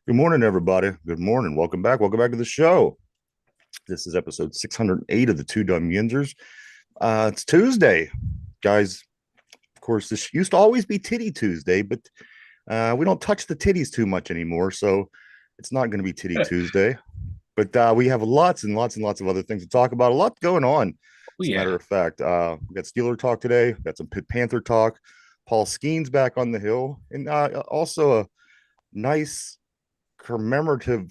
Good morning, everybody. Good morning. Welcome back. Welcome back to the show. This is episode 608 of the Two Dumb Yinzers. It's Tuesday, guys. Of course, this used to always be Titty Tuesday, but we don't touch the titties too much anymore, so it's not going to be Titty Tuesday. But we have lots and lots and lots of other things to talk about. A lot going on. Oh As a matter yeah. of fact, we got Steeler talk today. We got some Pitt Panther talk. Paul Skeen's back on the hill, and also a nice commemorative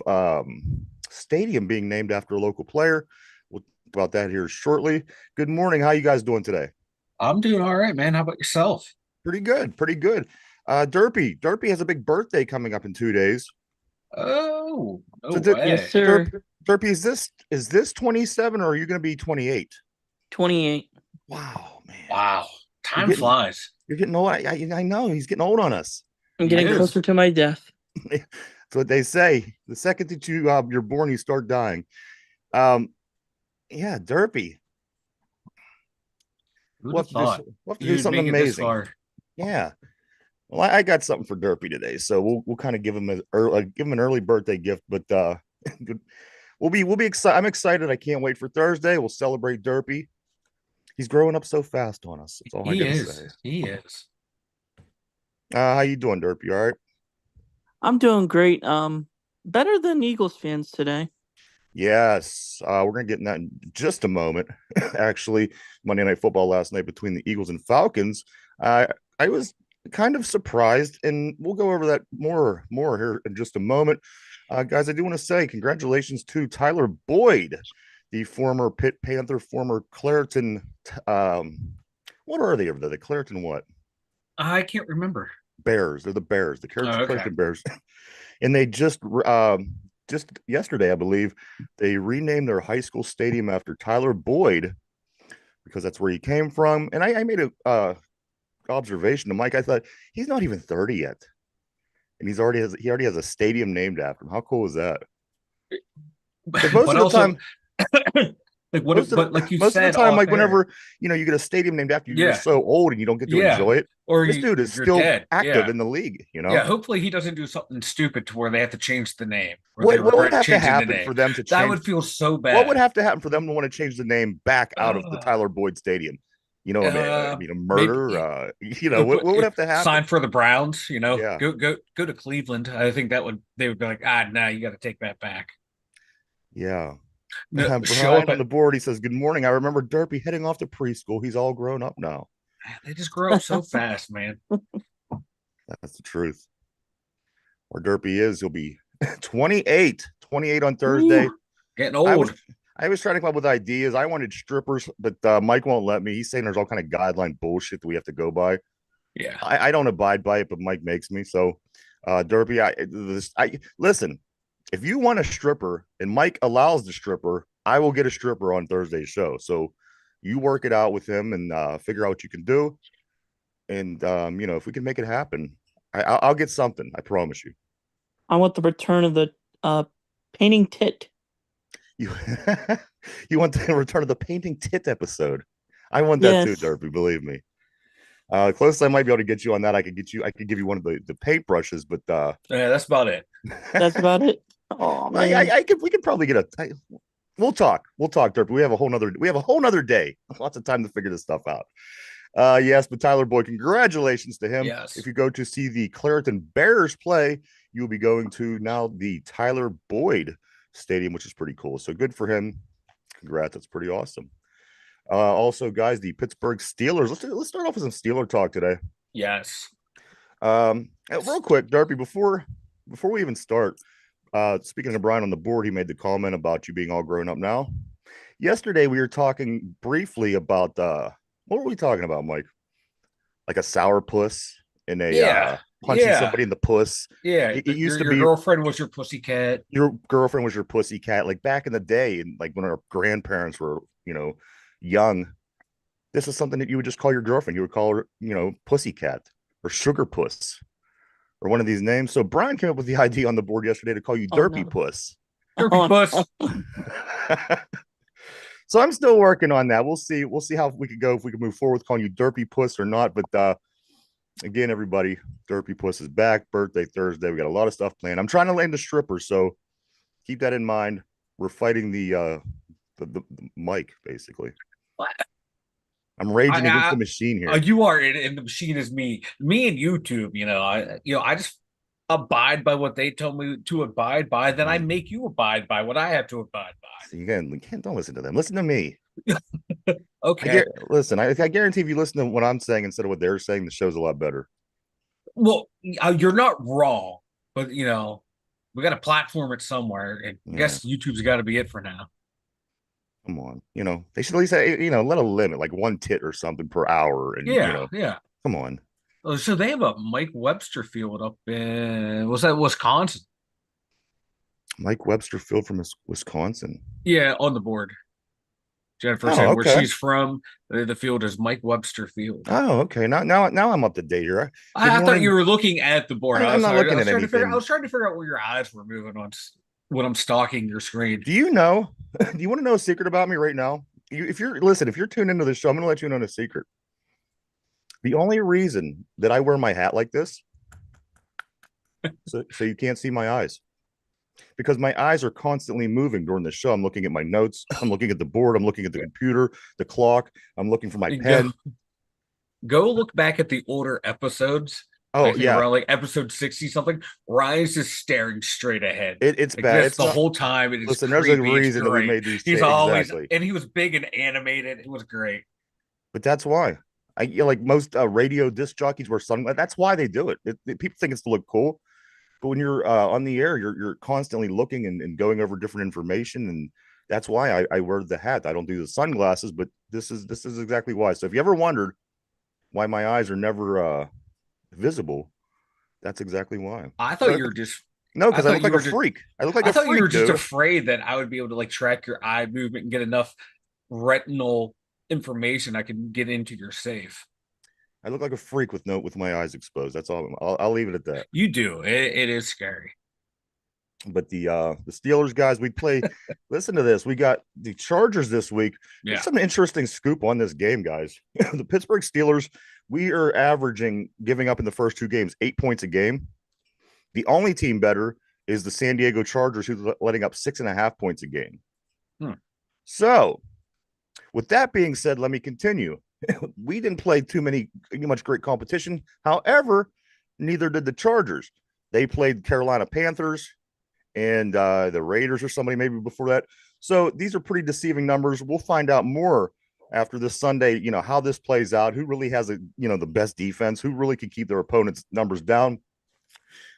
stadium being named after a local player. We'll talk about that here shortly. Good morning. How you guys doing today? I'm doing all right, man. How about yourself? Pretty good. Pretty good. Derpy has a big birthday coming up in 2 days. Oh, no So Yes, way. sir. Derpy, is this 27 or are you going to be 28? 28. Wow, man, Wow. you're Time getting flies. you're getting old. I know he's getting old on us. I'm He getting is. closer to my death. That's what they say. The second that you're born, you start dying. Um, yeah, Derpy. Who'd We'll have have to do thought we'll have to do you'd something make it this amazing. far? Yeah. Well, I got something for Derpy today, so we'll kind of give him an early birthday gift. But we'll be excited. I'm excited. I can't wait for Thursday. We'll celebrate Derpy. He's growing up so fast on us. That's all I He gotta is. say. He is. How you doing, Derpy? All right? I'm doing great. Better than Eagles fans today. Yes. We're gonna get in that in just a moment. Actually, Monday Night Football last night between the Eagles and Falcons. I was kind of surprised, and we'll go over that more here in just a moment. Guys, I do want to say congratulations to Tyler Boyd, the former Pitt Panther, former Clareton. What are they over there? The Clareton what? I can't remember. Bears. They're the Bears, the Oh, okay. Clareton Bears. And they just yesterday, I believe, they renamed their high school stadium after Tyler Boyd because that's where he came from. And I made a observation to Mike. I thought he's not even 30 yet, and he already has a stadium named after him. How cool is that? Because But also, but like you most of the said time, off like air. whenever you get a stadium named after you, you're Yeah. so old and you don't get to Yeah. enjoy it. Or This dude is you're still dead. active Yeah. in the league. Yeah. Hopefully he doesn't do something stupid to where they have to change the name or they What would regret have to changing the happen name. for them to That change? would feel so What would bad. have to happen for them to want to change the name back out of the Uh, Tyler Boyd Stadium? A murder. Maybe What would have to happen? sign for the Browns, Yeah, go to Cleveland. I think they would be like, ah, no, you got to take that back. yeah. No, show Brian up on at the board, he says, "Good morning. I remember Derpy heading off to preschool. He's all grown up now." they just grow up so fast, man. That's the truth. Where Derpy is, he'll be 28, 28 on Thursday. Ooh, Getting I was old. I was trying to come up with ideas. I wanted strippers, but Mike won't let me. He's saying there's all kind of guideline bullshit that we have to go by. Yeah. I don't abide by it, but Mike makes me. So, Derpy, I listen. If you want a stripper and Mike allows the stripper, I will get a stripper on Thursday's show. So, you work it out with him and figure out what you can do. And if we can make it happen, I'll get something. I promise you. I want the return of the uh painting tit. You you want the return of the painting tit episode? I want that too, Yes, Derpy. Believe me. Closest I might be able to get you on that. I could give you one of the paint brushes, but Yeah, that's about it. that's about it. Oh man. we could probably get we'll talk. We'll talk, Derpy. We have a whole nother day. Lots of time to figure this stuff out. Yes, but Tyler Boyd, congratulations to him. If Yes. you go to see the Clareton Bears play, you'll be going to now the Tyler Boyd Stadium, which is pretty cool. So good for him. Congrats. That's pretty awesome. Also, guys, the Pittsburgh Steelers. Let's start off with some Steeler talk today. Yes. Real quick, Derpy, before we even start, speaking of Brian on the board, he made the comment about you being all grown up now. Yesterday, we were talking briefly about what were we talking about, Mike? Like a sour puss in a Yeah. punching Yeah. somebody in the puss. Yeah. It used to Your be girlfriend was your pussycat. your girlfriend was your pussy cat, like back in the day, and like when our grandparents were, young. This is something that you would just call your girlfriend. You would call her, pussy cat or sugar puss or one of these names. So Brian came up with the idea on the board yesterday to call you Oh Derpy no. Puss. Derpy Oh, puss. So I'm still working on that. We'll see. We'll see how we could go if we can move forward with calling you Derpy Puss or not. But again, everybody, Derpy Puss is back. Birthday Thursday. We got a lot of stuff planned. I'm trying to land a stripper, so keep that in mind. We're fighting the mic, basically. What? I'm raging against I, the machine here. you are, and the machine is me. Me and YouTube. I just abide by what they tell me to abide by. Then I make you abide by what I have to abide So you can't don't listen to them. Listen to me. by. Okay. Listen. I guarantee if you listen to what I'm saying instead of what they're saying, the show's a lot better. Well, you're not wrong, but we got to platform it somewhere, and I Yeah, guess YouTube's got to be it for now. come on. They should at least say, let a limit like one tit or something per hour, and Yeah, yeah. come on. Oh, so they have a Mike Webster field up in was that Wisconsin? Mike Webster Field from Wisconsin. Yeah, on the board. Jennifer Oh, said where okay. she's from. The field is Mike Webster Field. Oh, okay. Now I'm up to date here. Good I thought you morning. were looking at the board. I I'm was not sorry. I looking was at trying to figure. I anything. was trying to figure out where your eyes were moving on when I'm stalking your screen. Do you know? Do you want to know a secret about me right now? If you're tuned into the show, I'm going to let you know a secret. The only reason that I wear my hat like this, so you can't see my eyes, because my eyes are constantly moving during the show. I'm looking at my notes. I'm looking at the board. I'm looking at the computer, the clock. I'm looking for my Go pen. go look back at the older episodes. I Oh think yeah, around like episode 60 something. Ryan's just staring straight ahead. it's Like bad. this It's the not. whole time. It is Listen, there's a creepy. It's reason that we great. made these He's changes. always Exactly. and he was big and animated. It was great. But that's why like most radio disc jockeys wear sunglasses. That's why they do it. People think it's to look cool, but when you're on the air, you're constantly looking and going over different information, and that's why I wear the hat. I don't do the sunglasses, but this is exactly why. So if you ever wondered why my eyes are never visible, that's exactly why. I thought you were just No, I because I thought look you like a were just freak. I look like I a thought you were freak, just dude. afraid that I would be able to like track your eye movement and get enough retinal information I can get into your safe. I look like a freak with my eyes exposed. That's all. I'll leave it at that. You do. It is scary. But the Steelers guys, we play. Listen to this. We got the Chargers this week. There's Yeah. some interesting scoop on this game, guys. The Pittsburgh Steelers, we are averaging giving up in the first two games 8 points a game. The only team better is the San Diego Chargers, who's letting up 6.5 points a game. So, with that being said, let me continue. We didn't play too much great competition. However, neither did the Chargers. They played Carolina Panthers and the Raiders or somebody maybe before that. So these are pretty deceiving numbers. We'll find out more after this Sunday, how this plays out, who really has the best defense, who really can keep their opponents' numbers down.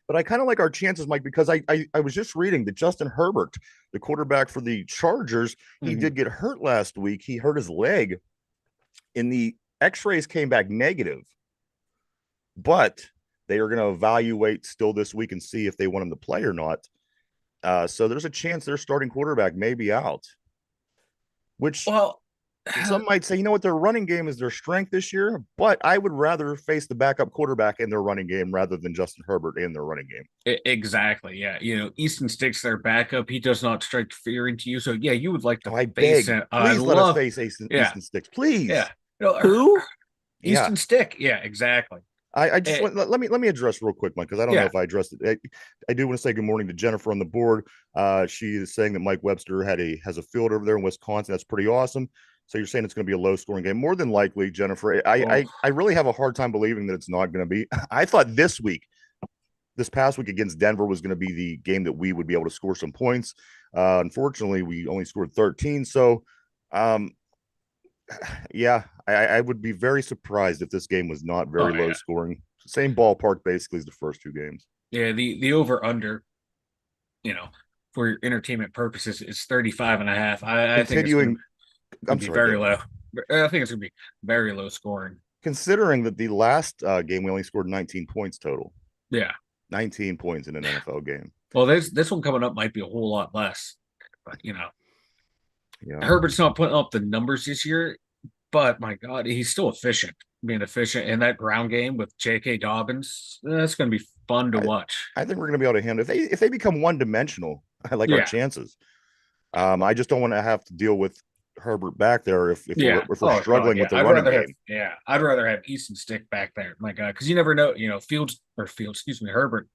But I kind of like our chances, Mike, because I was just reading that Justin Herbert, the quarterback for the Chargers, he did get hurt last week. He hurt his leg, and the X-rays came back negative. But they are going to evaluate still this week and see if they want him to play or not. So there's a chance their starting quarterback may be out, which Well, some might say, their running game is their strength this year, but I would rather face the backup quarterback in their running game rather than Justin Herbert in their running game. exactly. Yeah. Easton Stick's their backup. He does not strike fear into you. So yeah, you would like to I face beg, him. please let us face Easton Sticks, please. Yeah. Who? Easton Yeah. Stick. Yeah, exactly. I just let me address real quick, Mike, because I don't know if I addressed it. I do want to say good morning to Jennifer on the board. She is saying that Mike Webster has a field over there in Wisconsin. That's pretty awesome. So you're saying it's going to be a low scoring game, more than likely, Jennifer. I really have a hard time believing that it's not going to be. I thought this past week against Denver was going to be the game that we would be able to score some points. Unfortunately, we only scored 13. So, yeah, I would be very surprised if this game was not very low scoring. Same ballpark basically as the first two games. Yeah, the over under, for entertainment purposes is 35.5. I think it's going to be very low. I think it's going to be very low scoring. Considering that the last game we only scored 19 points total. Yeah. 19 points in an NFL game. Well, this one coming up might be a whole lot less, but yeah. Herbert's not putting up the numbers this year, but my God, he's still being efficient in that ground game with J.K. Dobbins. That's going to be fun to watch. I think we're going to be able to handle if they become one dimensional. I like our chances. I just don't want to have to deal with Herbert back there if Yeah. we're struggling with the running game. I'd rather have Easton Stick back there. My God, because you never know. Herbert,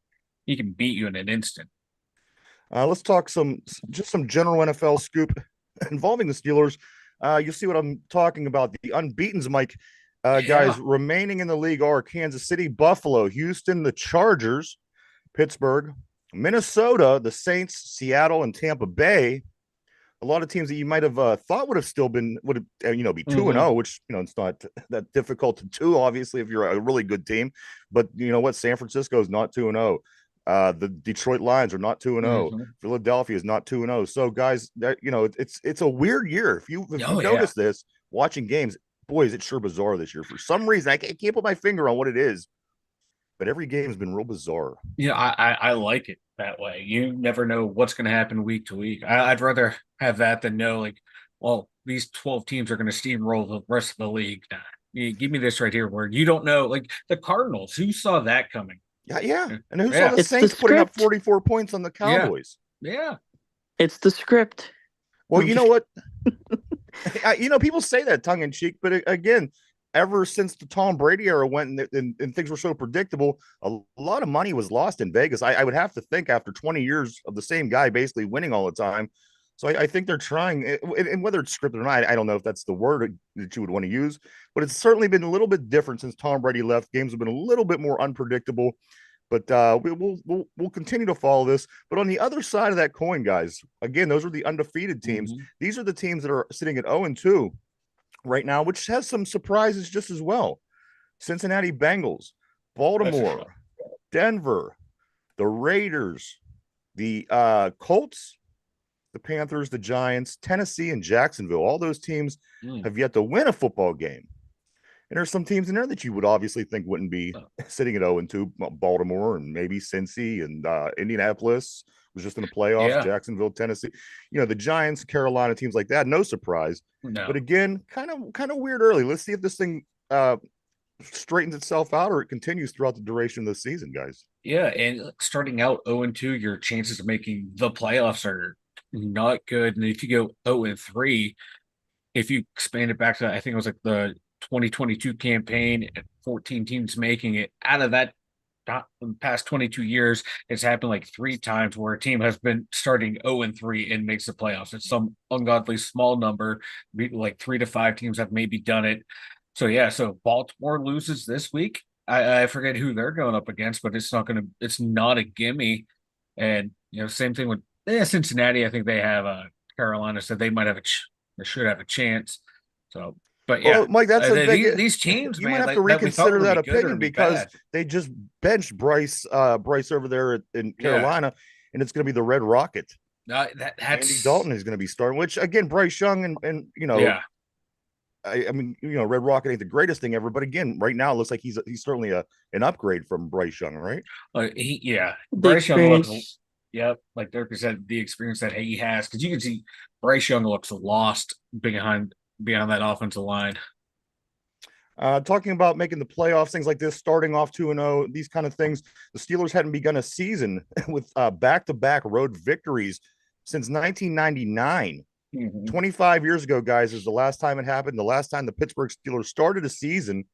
he can beat you in an instant. Let's talk some general NFL scoop involving the Steelers. You'll see what I'm talking about. The unbeatens, Mike. Guys remaining in the league are Kansas City, Buffalo, Houston, the Chargers, Pittsburgh, Minnesota, the Saints, Seattle, and Tampa Bay. A lot of teams that you might have thought would have be 2-0, which it's not that difficult to do, obviously, if you're a really good team. But you know what? San Francisco is not 2-0. The Detroit Lions are not 2-0. Philadelphia is not 2-0. So, guys, it's a weird year. If you notice this watching games, boy, is it sure bizarre this year. For some reason, I can't put my finger on what it is, but every game has been real bizarre. Yeah, I like it that way. You never know what's going to happen week to week. I'd rather have that than know, like, well, these 12 teams are going to steamroll the rest of the league. Nah, give me this right here where you don't know, like the Cardinals. Who saw that coming? Yeah. And who saw the Saints putting up 44 points on the Cowboys? Yeah. It's the script. Well, you know what? People say that tongue in cheek, but again, ever since the Tom Brady era went and things were so predictable, a lot of money was lost in Vegas. I would have to think after 20 years of the same guy basically winning all the time. So I think they're trying, and whether it's scripted or not, I don't know if that's the word that you would want to use, but it's certainly been a little bit different since Tom Brady left. Games have been a little bit more unpredictable, but we'll continue to follow this. But on the other side of that coin, guys, again, those are the undefeated teams. These are the teams that are sitting at 0-2 right now, which has some surprises just as well. Cincinnati Bengals, Baltimore, Denver, the Raiders, the Colts, the Panthers, the Giants, Tennessee, and Jacksonville. All those teams have yet to win a football game. And there's some teams in there that you would obviously think wouldn't be sitting at 0-2. Baltimore and maybe Cincy and Indianapolis was just in the playoffs. Yeah. Jacksonville, Tennessee. The Giants, Carolina, teams like that. No surprise. No. But again, kind of weird early. Let's see if this thing straightens itself out or it continues throughout the duration of the season, guys. Yeah, and starting out 0-2, your chances of making the playoffs are not good. And if you go 0-3, if you expand it back to, I think it was like the 2022 campaign, 14 teams making it out of that. In the past 22 years, it's happened like 3 times where a team has been starting 0-3 and makes the playoffs. It's some ungodly small number, like 3 to 5 teams have maybe done it. So Baltimore loses this week. I forget who they're going up against, but it's not a gimme. And same thing with Cincinnati. I think they have Carolina, so they might have they should have a chance. So. But yeah, Mike, that's these teams. You might have to reconsider that opinion because they just benched Bryce over there in Carolina, and it's going to be the Red Rocket. Andy Dalton is going to be starting. Which again, Bryce Young and I mean, Red Rocket ain't the greatest thing ever, but again, right now it looks like he's certainly an upgrade from Bryce Young, right? Bryce Young looks. Yep, like they represent the experience that he has because you can see Bryce Young looks lost behind that offensive line. Talking about making the playoffs, things like this, starting off 2-0, these kind of things. The Steelers hadn't begun a season with back-to-back road victories since 1999. 25 years ago, guys, is the last time it happened. The last time the Pittsburgh Steelers started a season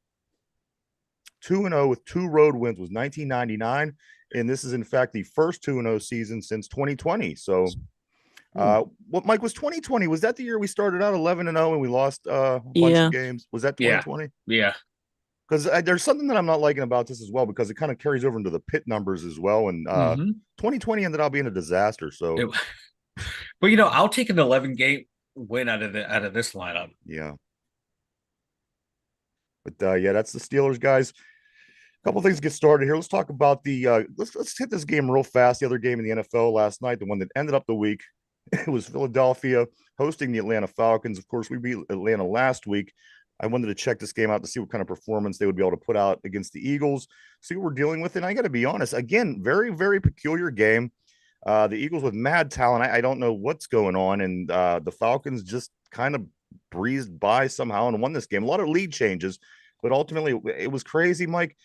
2-0 with 2 road wins was 1999. And this is, in fact, the first 2-0 season since 2020. So what, Mike, was 2020? Was that the year we started out 11-0 and we lost a bunch of games? Was that 2020? Yeah. Because there's something that I'm not liking about this as well, because it kind of carries over into the pit numbers as well. And 2020 ended up being a disaster. So, but I'll take an 11-game win out of this lineup. Yeah. But that's the Steelers, guys. A couple things to get started here. Let's talk about let's hit this game real fast. The other game in the NFL last night, the one that ended up the week. It was Philadelphia hosting the Atlanta Falcons. Of course, we beat Atlanta last week. I wanted to check this game out to see what kind of performance they would be able to put out against the Eagles, see what we're dealing with. And I got to be honest, again, very, very peculiar game. The Eagles with mad talent. I don't know what's going on. And the Falcons just kind of breezed by somehow and won this game. A lot of lead changes, but ultimately it was crazy, Mike.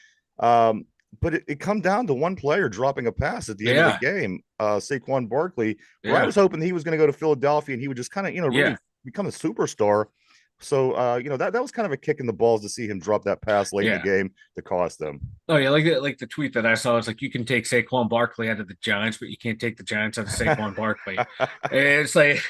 But it come down to one player dropping a pass at the end of the game, Saquon Barkley. Where I was hoping he was going to go to Philadelphia and he would just kind of, really become a superstar. So that was kind of a kick in the balls to see him drop that pass late in the Yeah. game to cost them. Oh yeah, like the tweet that I saw is like you can take Saquon Barkley out of the Giants, but you can't take the Giants out of Saquon Barkley. And it's like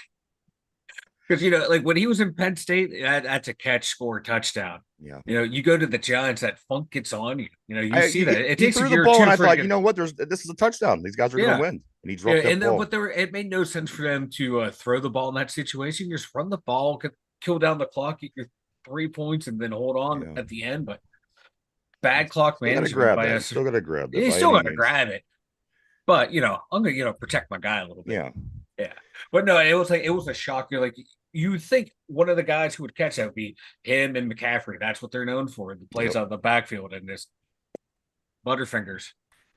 because like when he was in Penn State, that's a catch, score, touchdown. Yeah. You go to the Giants, that funk gets on you. You see that. It He takes a threw the year or ball, two and I for it thought, to you get. know what? This is a touchdown. These guys are going to Yeah. win, and he Yeah, dropped that and ball. but it made no sense for them to throw the ball in that situation. You just run the ball, kill down the clock, get your 3 points, and then hold on Yeah. at the end. But bad clock Still got to management grab by that. us. Still got to grab that You by still any got to means. grab it. But I'm gonna protect my guy a little bit. Yeah. Yeah. But no, it was a shock. You're like you would think one of the guys who would catch that would be him and McCaffrey. That's what they're known for. The plays Yep. out of the backfield and just butterfingers.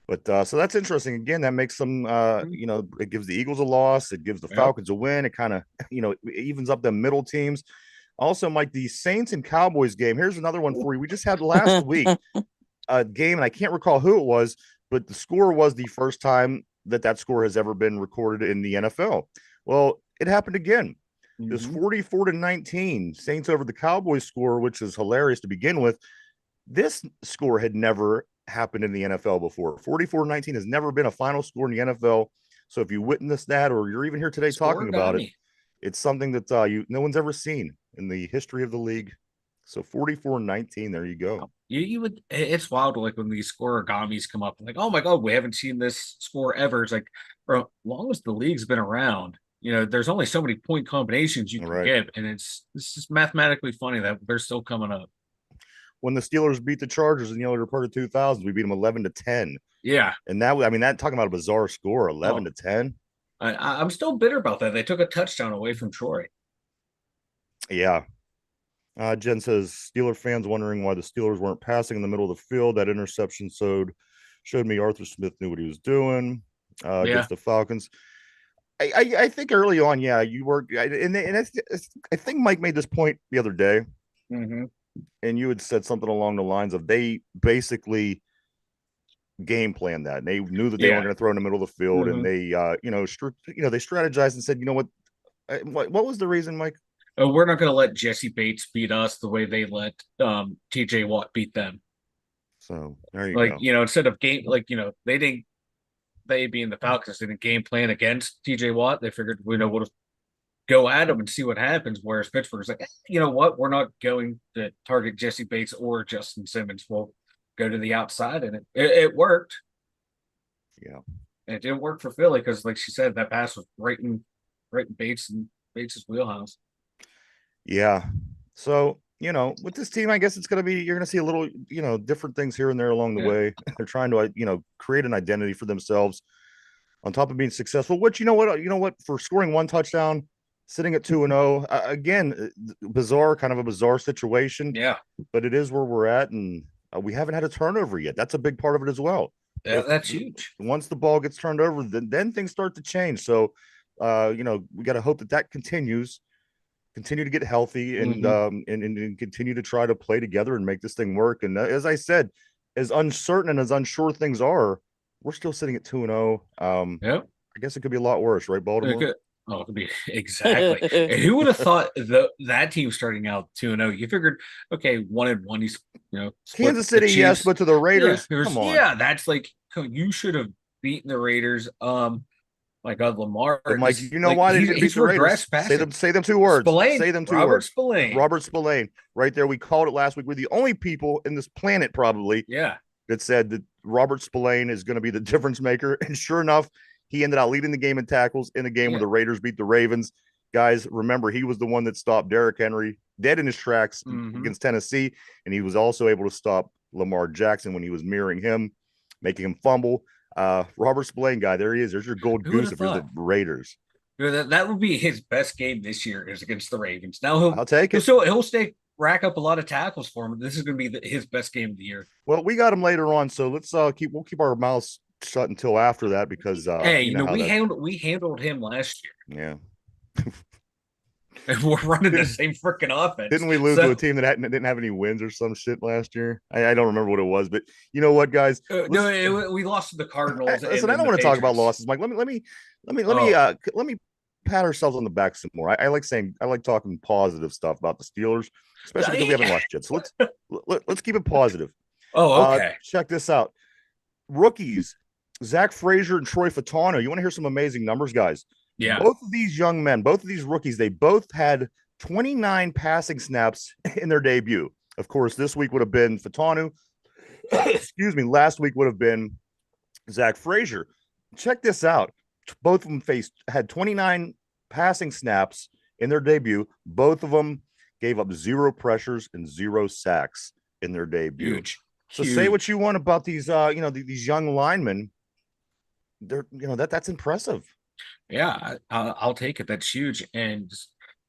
But so that's interesting. Again, that makes them it gives the Eagles a loss, it gives the Yep. Falcons a win, it kind of it evens up the middle teams. Also, Mike, the Saints and Cowboys game. Here's another one for you. We just had last week a game, and I can't recall who it was, but the score was the first time that score has ever been recorded in the NFL. Well, it happened again. It was 44-19 Saints over the Cowboys score, which is hilarious to begin with. This score had never happened in the NFL before. 44-19 has never been a final score in the NFL. So if you witnessed that, or you're even here today talking about it, it's something that no one's ever seen in the history of the league. So 44-19, there you go. You would. It's wild, like when these scoregamis come up, like, oh my god, we haven't seen this score ever. It's like, for as long as the league's been around, there's only so many point combinations you can get, and it's just mathematically funny that they're still coming up. When the Steelers beat the Chargers in the early part of 2000s, we beat them 11-10. Yeah, and that talking about a bizarre score, 11-10. I'm still bitter about that. They took a touchdown away from Troy. Yeah. Jen says Steeler fans wondering why the Steelers weren't passing in the middle of the field. That interception showed me Arthur Smith knew what he was doing against the Falcons. I think early on, yeah, you were, and I think Mike made this point the other day, and you had said something along the lines of they basically game planned that, and they knew that they weren't going to throw in the middle of the field, and they they strategized and said, you know what was the reason, Mike? We're not going to let Jesse Bates beat us the way they let TJ Watt beat them. So there you go. Instead of they being the Falcons didn't game plan against TJ Watt. They figured we'll go at him and see what happens. Whereas Pittsburgh's like, you know what, we're not going to target Jesse Bates or Justin Simmons. We'll go to the outside, and it worked. Yeah, and it didn't work for Philly because, like she said, that pass was right in Bates' wheelhouse. Yeah. So, with this team, I guess it's going to be, you're going to see a little, different things here and there along the way. They're trying to, create an identity for themselves on top of being successful, which, you know what, for scoring one touchdown, sitting at 2-0, again, kind of a bizarre situation. Yeah. But it is where we're at. And we haven't had a turnover yet. That's a big part of it as well. Yeah, that's huge. Once the ball gets turned over, then things start to change. So, we got to hope that continues. Continue to get healthy and continue to try to play together and make this thing work. And as I said, as uncertain and as unsure things are, we're still sitting at 2-0. I guess it could be a lot worse, right, Baltimore? It could be exactly. Who would have thought that team starting out 2-0? You figured, okay, 1-1. He's Kansas City, yes, but to the Raiders, come on. Yeah, that's like you should have beaten the Raiders. My God, Lamar. But Mike, why they didn't beat the Raiders? Say them two words. Say them two words. Robert Spillane. Right there. We called it last week. We're the only people in this planet probably that said that Robert Spillane is going to be the difference maker. And sure enough, he ended up leading the game in tackles in the game where the Raiders beat the Ravens. Guys, remember, he was the one that stopped Derrick Henry dead in his tracks against Tennessee. And he was also able to stop Lamar Jackson when he was mirroring him, making him fumble. Robert Spillane, guy, there he is. There's your gold goose if you're the Raiders. That would be his best game this year is against the Ravens. Now I'll take it. So he'll rack up a lot of tackles for him. This is going to be his best game of the year. Well, we got him later on, so let's we'll keep our mouths shut until after that because we handled him last year. Yeah. And we're running the same freaking offense. Didn't we lose to a team that didn't have any wins or some shit last year? I don't remember what it was, but you know what, guys? We lost to the Cardinals. Listen, I don't want to talk about losses, Mike. Let me pat ourselves on the back some more. I like talking positive stuff about the Steelers, especially because we haven't lost yet. So let's keep it positive. Oh, okay. Check this out. Rookies, Zach Frazier and Troy Fatano. You want to hear some amazing numbers, guys? Yeah. Both of these young men, both of these rookies, they both had 29 passing snaps in their debut. Of course, this week would have been Fatanu. Excuse me. Last week would have been Zach Frazier. Check this out. Both of them had 29 passing snaps in their debut. Both of them gave up 0 pressures and 0 sacks in their debut. Huge. So say what you want about these, these young linemen. They're, that's impressive. Yeah, I'll take it. That's huge. And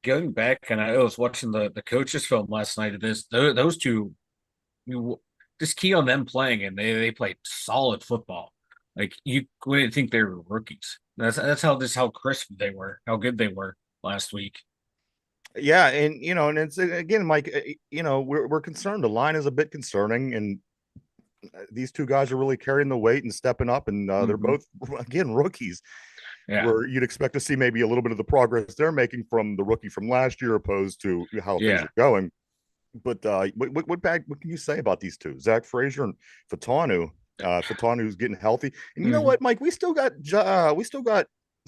going back, and I was watching the coaches film last night of this. Those two, just key on them playing, and they played solid football. Like you wouldn't think they were rookies. That's how crisp they were, how good they were last week. Yeah, and and it's again, Mike. We're concerned. The line is a bit concerning, and these two guys are really carrying the weight and stepping up, and they're both again rookies. Yeah. Where you'd expect to see maybe a little bit of the progress they're making from the rookie from last year, opposed to how things are going. But what can you say about these two, Zach Frazier and Fatanu? Fatanu's getting healthy, and you know what, Mike? We still got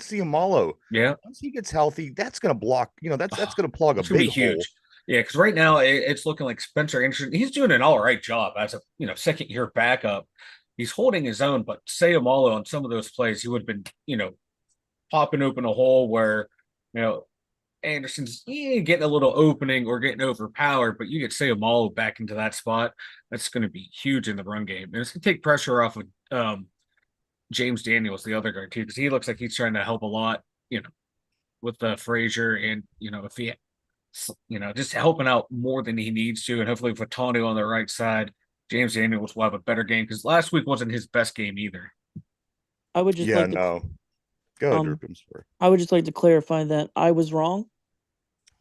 Ciamalo. Yeah, once he gets healthy, that's going to block. That's going to plug a big hole. Yeah, because right now it's looking like Spencer Anderson. He's doing an all right job as a second year backup. He's holding his own, but Ciamalo on some of those plays, he would have been popping open a hole where Anderson's getting a little opening or getting overpowered, but you get Ciamalo back into that spot. That's going to be huge in the run game, and it's going to take pressure off of James Daniels, the other guard too, because he looks like he's trying to help a lot, with Frazier, and if he, just helping out more than he needs to, and hopefully with Fatanu on the right side, James Daniels will have a better game because last week wasn't his best game either. I would just Go ahead, Derp, I'm sorry. I would just like to clarify that I was wrong.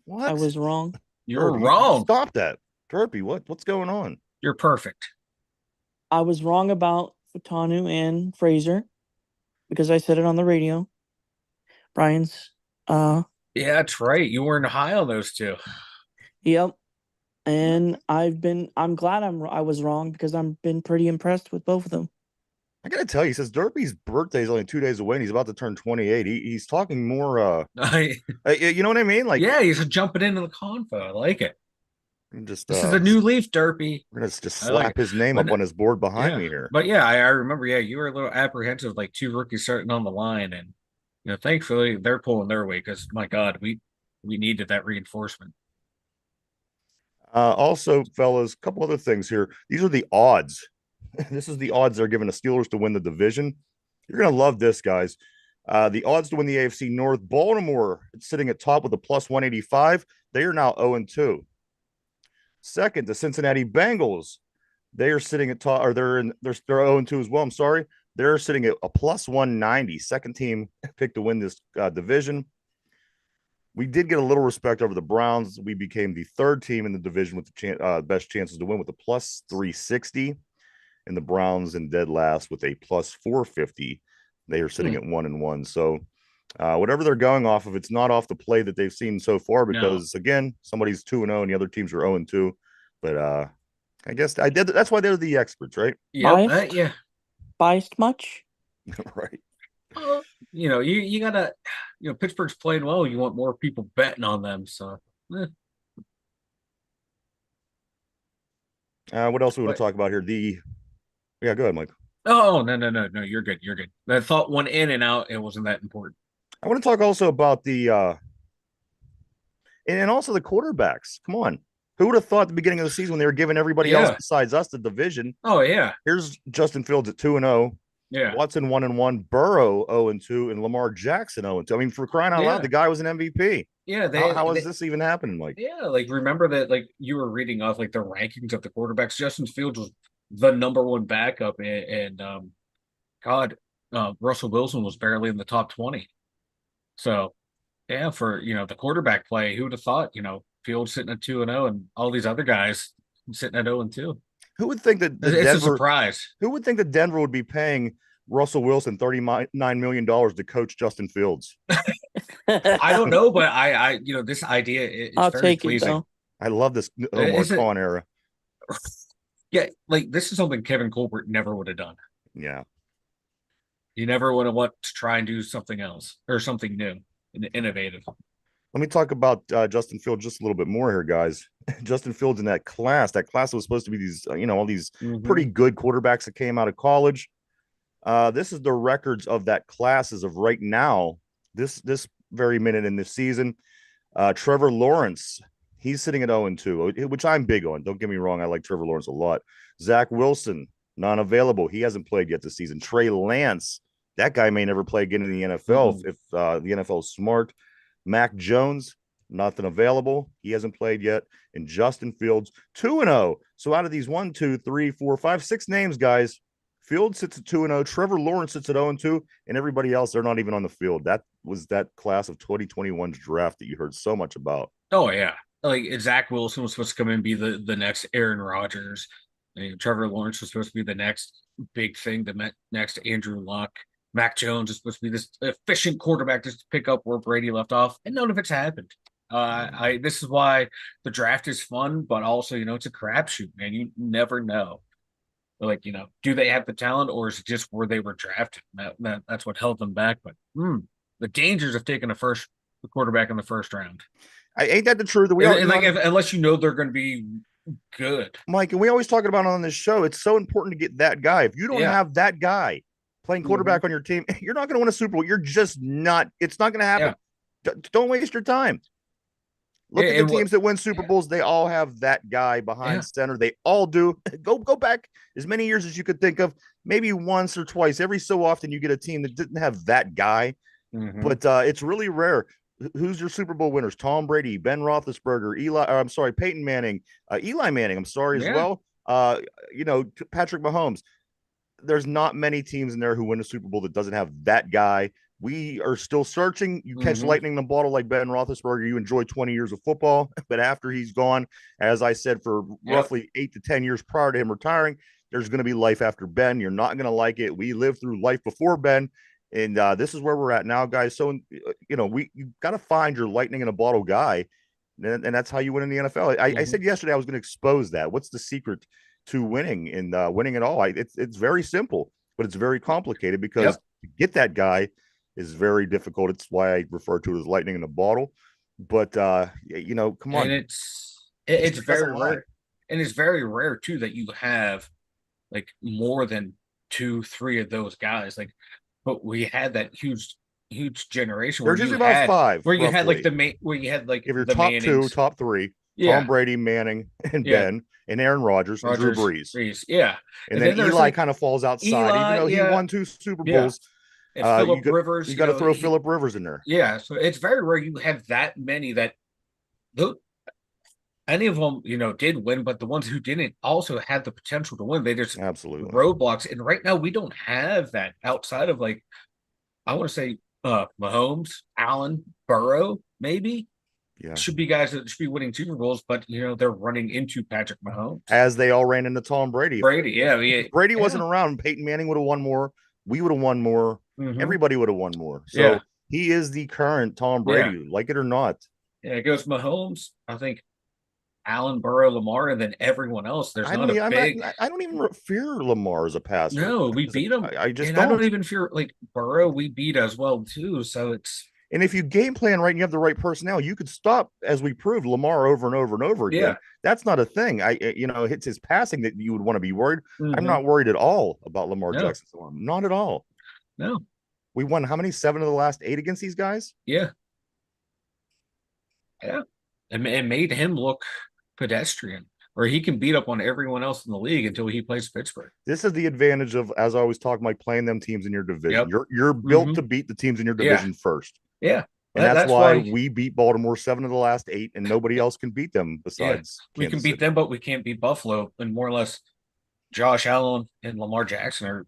What? I was wrong. You're wrong. Stop that, Derpy. What's going on? You're perfect. I was wrong about Fatanu and Fraser because I said it on the radio. Brian's. Yeah, that's right. You weren't high on those two. Yep. And I'm glad I was wrong because I've been pretty impressed with both of them. I gotta tell you, he says Derpy's birthday is only 2 days away, and he's about to turn 28. He's talking more. You know what I mean? Like, yeah, he's jumping into the convo. I like it. This is a new leaf, Derpy. We're gonna just slap his name up on his board behind me here. But yeah, I remember. Yeah, you were a little apprehensive, like 2 rookies starting on the line, and thankfully they're pulling their weight because my God, we needed that reinforcement. Also, fellas, a couple other things here. These are the odds. This is the odds they're giving the Steelers to win the division. You're going to love this, guys. The odds to win the AFC North, Baltimore sitting at top with a plus 185. They are now 0-2. Second, the Cincinnati Bengals. They are sitting at top, or they're 0-2 as well. I'm sorry. They're sitting at a plus 190. Second team picked to win this division. We did get a little respect over the Browns. We became the third team in the division with the best chances to win with a plus 360. And the Browns in dead last with a plus 450. They are sitting at 1-1. So whatever they're going off of, it's not off the play that they've seen so far because, again, somebody's 2-0 and the other teams are 0-2. But I guess I did. That's why they're the experts, right? Biased? Yeah. Biased much? Right. You gotta, Pittsburgh's playing well. You want more people betting on them. So, what else we want to talk about here? Yeah, go ahead, Mike. Oh, no. You're good. That thought went in and out. It wasn't that important. I want to talk also about the and also the quarterbacks. Come on. Who would have thought at the beginning of the season when they were giving everybody else besides us the division? Oh, yeah. Here's Justin Fields at 2-0. Yeah. Watson 1-1, Burrow 0-2, and Lamar Jackson 0-2. I mean, for crying out loud, the guy was an MVP. Yeah. How is this even happening, Mike? Yeah, remember that, you were reading off the rankings of the quarterbacks. Justin Fields was the number 1 backup, and Russell Wilson was barely in the top 20. So, yeah, for the quarterback play, who would have thought? Fields sitting at 2-0, and all these other guys sitting at 0-2. Who would think that it's a surprise? Who would think that Denver would be paying Russell Wilson $39 million to coach Justin Fields? I don't know, but this idea is I'll very take it pleasing. though. I love this Omar Is it? Khan era. Yeah, like this is something Kevin Colbert never would have done. Yeah. You never would have want to try and do something else or something new and innovative. Let me talk about Justin Fields just a little bit more here, guys. Justin Fields in that class was supposed to be these, all these pretty good quarterbacks that came out of college. This is the records of that class as of right now, this very minute in this season. Trevor Lawrence, he's sitting at 0-2, which I'm big on. Don't get me wrong, I like Trevor Lawrence a lot. Zach Wilson, non-available. He hasn't played yet this season. Trey Lance, that guy may never play again in the NFL if the NFL is smart. Mac Jones, nothing available. He hasn't played yet. And Justin Fields, 2-0. So out of these 1, 2, 3, 4, 5, 6 names, guys, Fields sits at 2-0. Trevor Lawrence sits at 0-2, and everybody else, they're not even on the field. That was that class of 2021's draft that you heard so much about. Oh yeah, like Zach Wilson was supposed to come in and be the next Aaron Rodgers. Trevor Lawrence was supposed to be the next big thing, the next Andrew Luck. Mac Jones is supposed to be this efficient quarterback just to pick up where Brady left off, and none of it's happened. This is why the draft is fun, but also it's a crapshoot, man. You never know. Like do they have the talent, or is it just where they were drafted? That's what held them back. But the dangers of taking the quarterback in the first round. Ain't that the truth? Unless they're going to be good, Mike, and we always talking about on this show. It's so important to get that guy. If you don't have that guy playing quarterback on your team, you're not going to win a Super Bowl. You're just not. It's not going to happen. Yeah. Don't waste your time. Look at the teams that win Super Bowls. They all have that guy behind center. They all do. Go back as many years as you could think of. Maybe once or twice. Every so often you get a team that didn't have that guy. But it's really rare. Who's your Super Bowl winners? Tom Brady, Ben Roethlisberger, Peyton Manning, Eli Manning, as well. Patrick Mahomes. There's not many teams in there who win a Super Bowl that doesn't have that guy. We are still searching. You catch lightning in the bottle like Ben Roethlisberger, you enjoy 20 years of football. But after he's gone, as I said, for roughly 8 to 10 years prior to him retiring, there's going to be life after Ben. You're not going to like it. We lived through life before Ben. And this is where we're at now, guys. So, you got to find your lightning in a bottle guy. And that's how you win in the NFL. I said yesterday I was going to expose that. What's the secret to winning and winning at all? It's very simple, but it's very complicated because to get that guy is very difficult. It's why I refer to it as lightning in a bottle. But, come on. And it's very rare. And it's very rare, too, that you have, like, more than 2, 3 of those guys. Like, but we had that huge generation where there's about 5 where you had like if you're top Mannings. 2, top 3, Tom Brady, Manning, and Ben, and Aaron Rodgers and Drew Brees. And then Eli kind of falls outside, even though he won 2 Super Bowls. Philip Rivers, you got to throw Philip Rivers in there. Yeah, so it's very rare you have that many that any of them, did win, but the ones who didn't also had the potential to win. They just absolutely roadblocks. And right now we don't have that outside of I want to say Mahomes, Allen, Burrow, maybe. Yeah. Should be guys that should be winning Super Bowls, but they're running into Patrick Mahomes. As they all ran into Tom Brady. If Brady wasn't around, Peyton Manning would have won more. We would have won more. Everybody would have won more. So he is the current Tom Brady, like it or not. Yeah, it goes Mahomes, I think Allen, Burrow, Lamar, and then everyone else. There's I don't even fear Lamar as a passer. No, we beat him. I don't even fear Burrow. We beat as well too. So it's and if you game plan right and you have the right personnel, you could stop, as we proved, Lamar over and over and over again. Yeah. That's not a thing. It's his passing that you would want to be worried. I'm not worried at all about Lamar Jackson's arm. Not at all. No. We won how many? 7 of the last 8 against these guys? Yeah. Yeah. It made him look pedestrian, or he can beat up on everyone else in the league until he plays Pittsburgh. This is the advantage of, as I always talk, Mike, playing them teams in your division. You're built to beat the teams in your division first. Yeah. And that's why we beat Baltimore 7 of the last 8, and nobody else can beat them besides we can beat them, but we can't beat Buffalo. And more or less, Josh Allen and Lamar Jackson are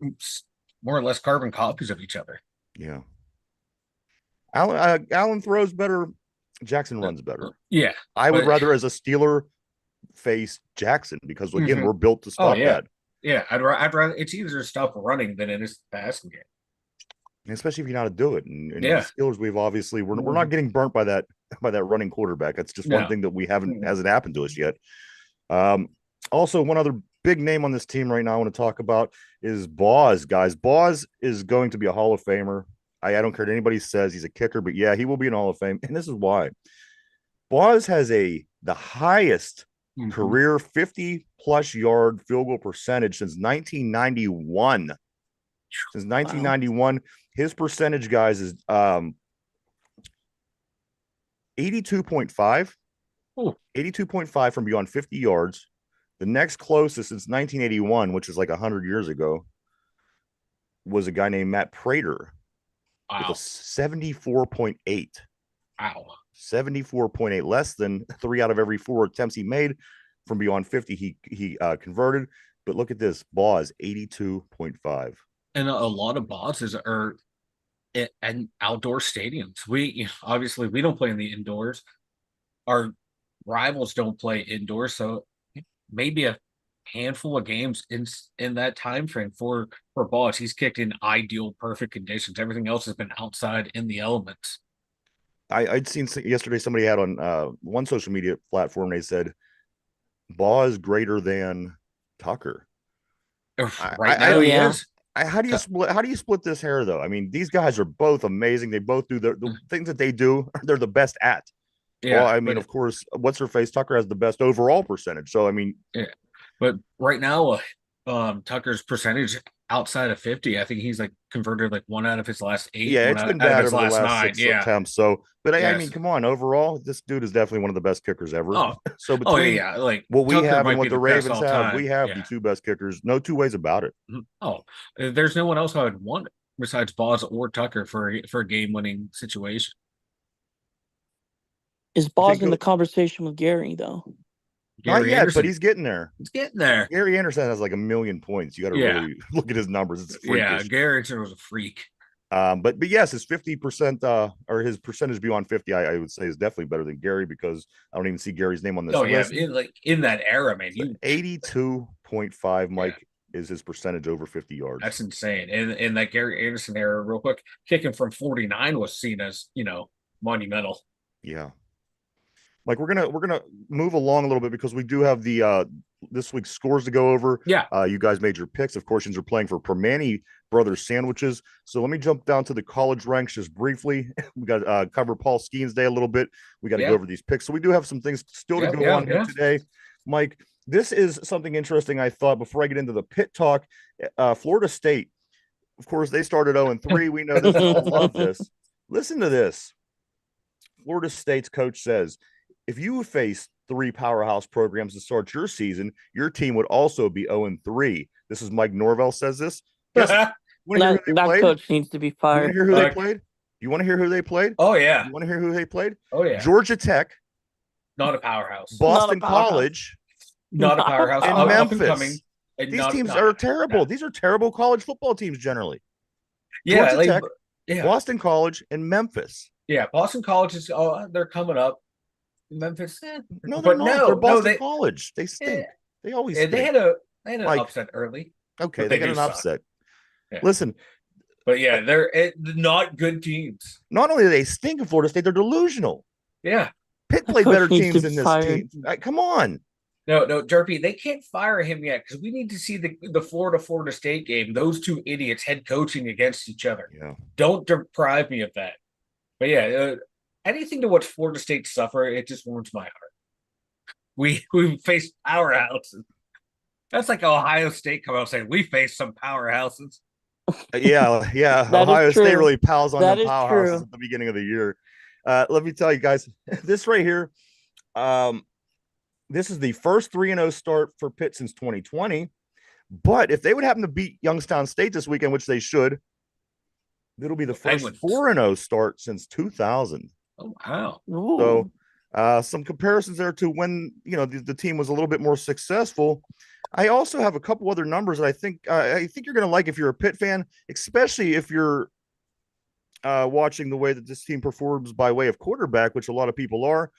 more or less carbon copies of each other. Yeah. Allen throws better. Jackson runs better. Yeah. I would rather, as a Steeler, face Jackson because, again, we're built to stop that. Yeah. I'd rather it's easier to stop running than it is the passing game. especially if you know how to do it. And the Yeah. Steelers, we're not getting burnt by that running quarterback. That's just one No. thing that we hasn't happened to us yet. Also, one other big name on this team right now I want to talk about is Boz, guys. Boz is going to be a Hall of Famer. I don't care what anybody says. He's a kicker, but yeah, he will be in Hall of Fame. And this is why. Boz has the highest career 50-plus yard field goal percentage since 1991. Since 1991, wow. His percentage, guys, is 82.5. 82.5 from beyond 50 yards. The next closest since 1981, which is like 100 years ago, was a guy named Matt Prater with a 74.8. Wow. 74.8, less than 3 out of every 4 attempts he made from beyond 50. He converted. But look at this, Boz, 82.5. And a lot of bosses are in outdoor stadiums. Obviously we don't play in the indoors. Our rivals don't play indoors, so maybe a handful of games in that time frame for Boz. He's kicked in ideal, perfect conditions. Everything else has been outside in the elements. I'd seen yesterday somebody had on one social media platform. They said Boz greater than Tucker. Right now, he is. How do you split this hair though? I mean, these guys are both amazing. They both do the things that they do. They're the best at. Yeah, well, I mean, of course, what's her face? Tucker has the best overall percentage. So I mean, yeah. But right now, Tucker's percentage outside of 50, I think he's like converted like 1 out of his last 8. Yeah, it's been bad over the last 9. 6 attempts. So, but I mean, come on, overall, this dude is definitely one of the best kickers ever. Oh, so between like what we Tucker have and what the Ravens have, we have the 2 best kickers. No 2 ways about it. Oh, there's no one else I would want besides Boz or Tucker for a game-winning situation. Is Boz in the conversation with Gary though? Not yet, but he's getting there. He's getting there. Gary Anderson has like 1 million points. You got to really look at his numbers. It's freakish. Yeah, Gary Anderson was a freak. But yes, his 50% or his percentage beyond 50, I would say is definitely better than Gary, because I don't even see Gary's name on this list. Yeah, in that era, man. 82.5, Mike, is his percentage over 50 yards. That's insane. And in that Gary Anderson era, real quick, kicking from 49 was seen as, monumental. Yeah. Like we're gonna move along a little bit because we do have the this week's scores to go over. Yeah. You guys made your picks. Of course, you're playing for Permane Brothers sandwiches. So let me jump down to the college ranks just briefly. We got cover Paul Skeens Day a little bit. We got to go over these picks. So we do have some things still to go on here today. Mike, this is something interesting I thought before I get into the pit talk. Florida State, of course, they started 0-3. We know this. I love this. Listen to this. Florida State's coach says, if you face 3 powerhouse programs to start your season, your team would also be 0-3. This is Mike Norvell says this. That coach needs to be fired. You want to hear who they played? You want to hear who they played? Oh, yeah. You want to hear who they played? Oh, yeah. Georgia Tech. Not a powerhouse. Boston College. Not a powerhouse. And Memphis. These teams are terrible. These are terrible college football teams generally. Yeah. Georgia Tech, Boston College, and Memphis. Yeah, Boston College is they're coming up. Memphis, no, they're not. They're Boston College. They stink. They always stink. They had an upset early. Okay, they got an upset. Yeah. Listen, but yeah, they're not good teams. Not only do they stink in Florida State, they're delusional. Yeah, Pitt played better teams than this team. Come on. No, Derpy, they can't fire him yet because we need to see the Florida State game. Those 2 idiots head coaching against each other. Yeah, don't deprive me of that. But yeah. Anything to watch Florida State suffer, it just warms my heart. We faced powerhouses. That's like Ohio State come out saying we faced some powerhouses. Yeah. Ohio State really pals on the powerhouses at the beginning of the year. Let me tell you guys, this right here, this is the first 3-0 start for Pitt since 2020. But if they would happen to beat Youngstown State this weekend, which they should, it'll be the first 4-0 start since 2000. Oh, wow. Ooh. So some comparisons there to when, the team was a little bit more successful. I also have a couple other numbers that I think you're going to like if you're a Pitt fan, especially if you're watching the way that this team performs by way of quarterback, which a lot of people are.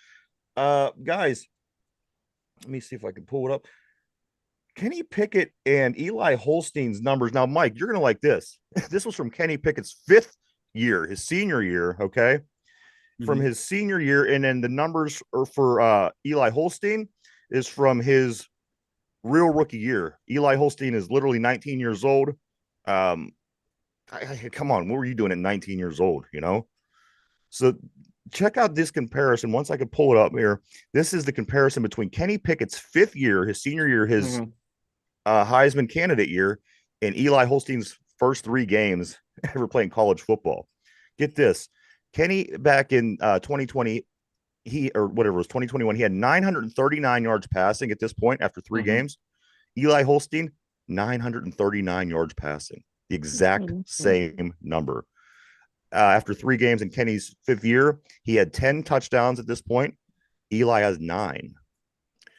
Guys, let me see if I can pull it up. Kenny Pickett and Eli Holstein's numbers. Now, Mike, you're going to like this. This was from Kenny Pickett's 5th year, his senior year, okay? From Mhm. his senior year, and then the numbers are for Eli Holstein is from his real rookie year. Eli Holstein is literally 19 years old. Um, come on, what were you doing at 19 years old? So check out this comparison. Once I could pull it up here, this is the comparison between Kenny Pickett's fifth year, his senior year, his Mhm. Heisman candidate year, and Eli Holstein's first three games ever playing college football. Get this. Kenny back in 2020, he or whatever it was 2021, he had 939 yards passing at this point after three Mhm. games. Eli Holstein, 939 yards passing, the exact same number. After three games in Kenny's fifth year, he had 10 touchdowns at this point. Eli has nine.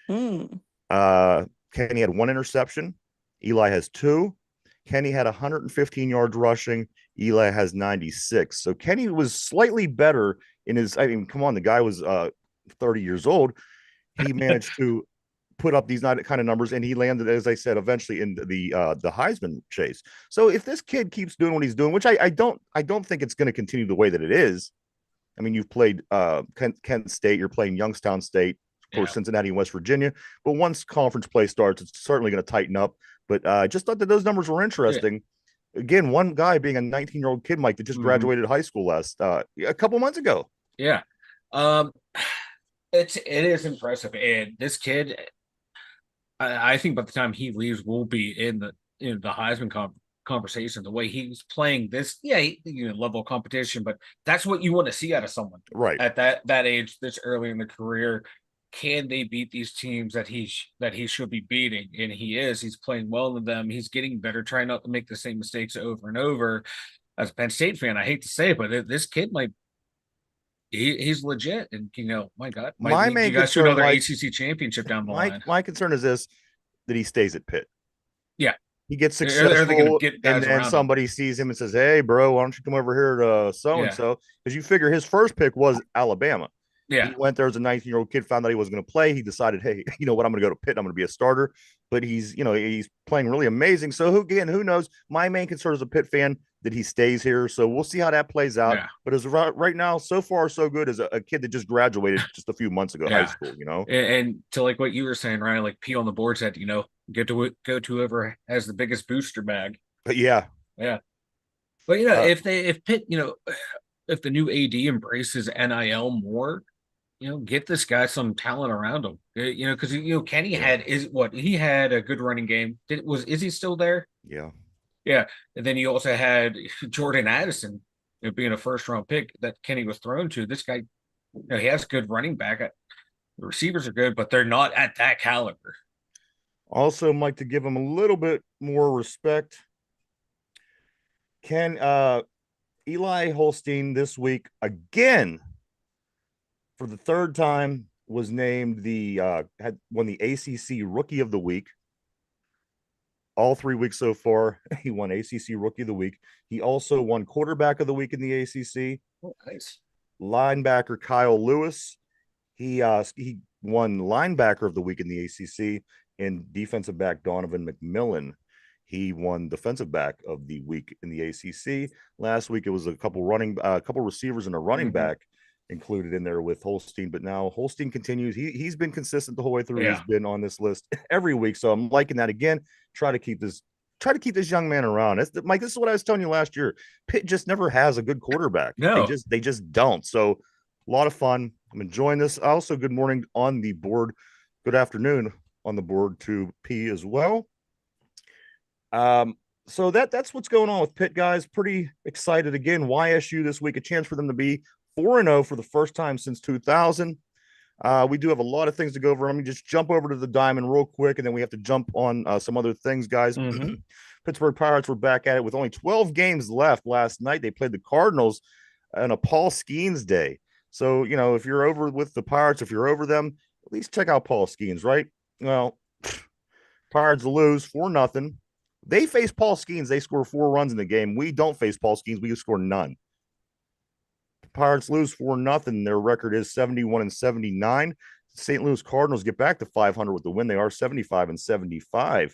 Mm. Uh, Kenny had one interception. Eli has two. Kenny had 115 yards rushing. Eli has 96. So Kenny was slightly better in his. I mean, come on, the guy was 30 years old. He managed to put up these kind of numbers, and he landed, as I said, eventually in the Heisman chase. So if this kid keeps doing what he's doing, which I don't think it's going to continue the way that it is. I mean, you've played Kent State, you're playing Youngstown State, of course, Yeah. Cincinnati and West Virginia. But once conference play starts, it's certainly going to tighten up. But I just thought that those numbers were Yeah. interesting. Again, one guy being a 19-year-old kid, Mike, that just Mhm. graduated high school last a couple months ago. Yeah. Um, it is impressive, and this kid, I think by the time he leaves, we'll be in the Heisman conversation. The way he's playing this, yeah, level of competition, but that's what you want to see out of someone Right. at that age, this early in the career. Can they beat these teams that he should be beating? And he is. He's playing well in them. He's getting better, trying not to make the same mistakes over and over. As a Penn State fan, I hate to say it, but this kid might he's legit, and my God, might My lead you main guys to concern, another Mike, ACC championship down the my line. my concern is this: that he stays at Pitt. Yeah, He gets are they going to successful, get and guys then around him? somebody sees him and says, "Hey, bro, why don't you come over here to so and Yeah, so?" Because you figure his first pick was Alabama. yeah, He went there as a 19-year-old kid, found out he wasn't going to play. He decided, hey, you know what? I'm going to go to Pitt. I'm going to be a starter. But he's playing really amazing. So who knows? My main concern as a Pitt fan that he stays here. So we'll see how that plays out. yeah, But as right now, so far so good as a kid that just graduated just a few months ago, high yeah. school. And to like what you were saying, Ryan, like P on the board said, get to go to whoever has the biggest booster bag. But yeah, Yeah, but uh, if Pitt, if the new AD embraces NIL more, get this guy some talent around him. Because Kenny yeah, he had a good running game. Is he still there? yeah. Yeah, and then you also had Jordan Addison, being a first round pick that Kenny was thrown to. This guy, he has good running back. The receivers are good, but they're not at that caliber. Also, Mike, to give him a little bit more respect, Ken Eli Holstein this week again for the third time was named had won the ACC Rookie of the Week. All 3 weeks so far, he won ACC Rookie of the Week. He also won Quarterback of the Week in the ACC. Oh, nice. Linebacker Kyle Lewis. He won Linebacker of the Week in the ACC, and defensive back Donovan McMillan. He won Defensive Back of the Week in the ACC. Last week it was a couple receivers and a running Hmm. back included in there with Holstein, but now Holstein continues. He's been consistent the whole way through. He's Yeah. been on this list every week, so I'm liking that again. Try to keep this young man around. Mike, this is what I was telling you last year. Pitt just never has a good quarterback. They No. just they just don't. So a lot of fun. I'm enjoying this. Also, good morning on the board. Good afternoon on the board to P as well. So that's what's going on with Pitt, guys. Pretty excited again. YSU this week, a chance for them to be 4-0 for the first time since 2000. We do have a lot of things to go over. Let me just jump over to the diamond real quick, and then we have to jump on some other things, guys. Hmm. Pittsburgh Pirates were back at it with only 12 games left last night. They played the Cardinals on a Paul Skeens day. So, if you're over with the Pirates, if you're over them, at least check out Paul Skeens, right? Well, Pirates lose 4-0. They face Paul Skeens. They score 4 runs in the game. We don't face Paul Skeens. We score none. Pirates lose 4-0. Their record is 71-79. St. Louis Cardinals get back to 500 with the win. They are 75-75.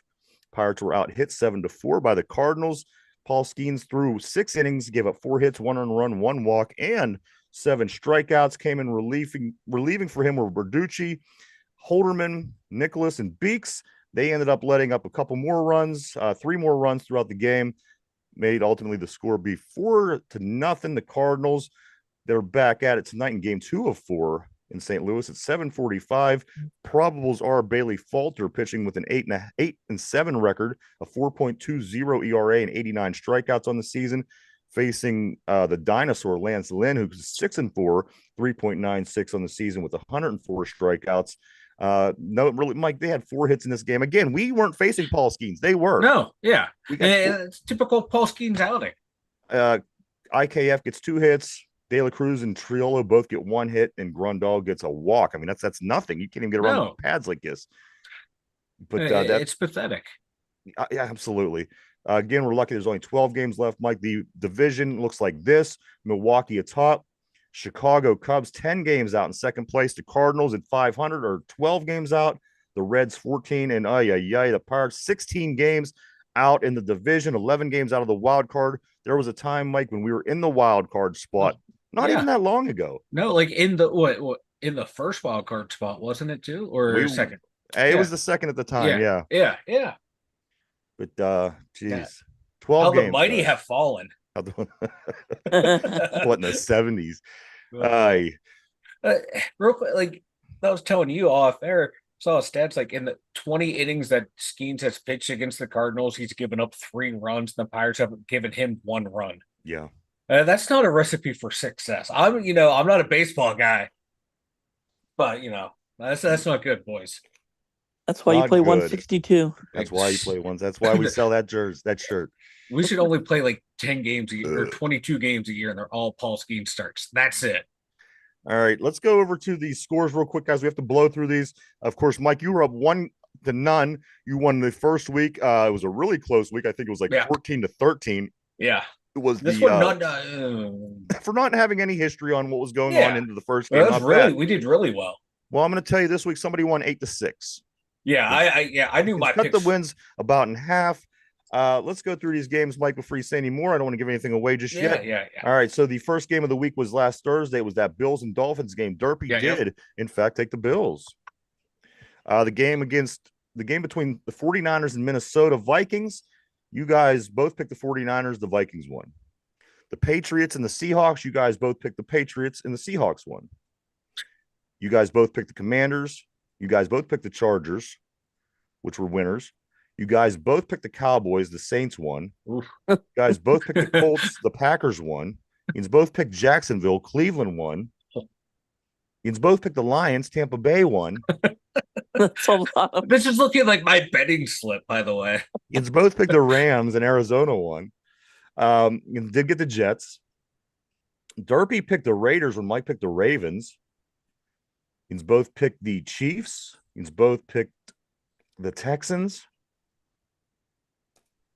Pirates were out hit 7-4 by the Cardinals. Paul Skeens threw 6 innings, gave up 4 hits, 1 earned run, 1 walk, and 7 strikeouts. Came in relieving for him were Verducci, Holderman, Nicholas, and Beeks. They ended up letting up a couple more runs, 3 more runs throughout the game. Made ultimately the score be 4-0. The Cardinals, they're back at it tonight in game 2 of 4 in St. Louis at 7:45. Probables are Bailey Falter pitching with an 8-7 record, a 4.20 ERA, and 89 strikeouts on the season, facing the dinosaur Lance Lynn, who's 6-4, 3.96 on the season with 104 strikeouts. No, really, Mike, they had 4 hits in this game. Again, we weren't facing Paul Skeens. They were. No, yeah. We got And it's typical Paul Skeens outing. IKF gets 2 hits. De La Cruz and Triolo both get 1 hit, and Grandal gets a walk. I mean, that's nothing. You can't even get around the pads like this. But it's pathetic. Yeah, absolutely. Again, we're lucky there's only 12 games left, Mike. The division looks like this: Milwaukee atop, Chicago Cubs 10 games out in second place, the Cardinals at 500 or 12 games out, the Reds 14, and the Pirates 16 games out in the division, 11 games out of the wild card. There was a time, Mike, when we were in the wild card spot. Not even that long ago. No, like in the in the first wild card spot, wasn't it too? Or second? It was the second at the time, yeah. But geez. 12 How games. The mighty have fallen. What in the 70s? Real quick, like I was telling you off air, saw stats like in the 20 innings that Skeens has pitched against the Cardinals, he's given up 3 runs. The Pirates have given him 1 run. Yeah. That's not a recipe for success. I'm not a baseball guy, but that's not good, boys. That's why you play 162. That's why you play ones. That's why we sell that shirt. We should only play like 10 games a year or 22 games a year, and they're all Paul Skeens starts. That's it. All right, let's go over to the scores real quick, guys. We have to blow through these. Of course, Mike, you were up 1-0. You won the first week. It was a really close week. I think it was like 14-13. Yeah. It was this for not having any history on what was going on into the first game. We did really well. Well, I'm going to tell you this week, somebody won 8-6. Yeah, I knew my cut the wins about in half. Let's go through these games, Mike, before you say any more. I don't want to give anything away just yet. Yeah. All right, so the first game of the week was last Thursday. It was that Bills and Dolphins game. Derpy did, in fact, take the Bills. The game between the 49ers and Minnesota Vikings, you guys both picked the 49ers. The Vikings won. The Patriots and the Seahawks, you guys both picked the Patriots, and the Seahawks won. You guys both picked the Commanders. You guys both picked the Chargers, which were winners. You guys both picked the Cowboys. The Saints won. You guys both picked the Colts. The Packers won. You both picked Jacksonville. Cleveland won. You both picked the Lions. Tampa Bay won. That's a lot. This is looking like my betting slip, by the way. You both picked the Rams, and Arizona won. You did get the Jets. Derpy picked the Raiders when Mike picked the Ravens. You both picked the Chiefs. You both picked the Texans.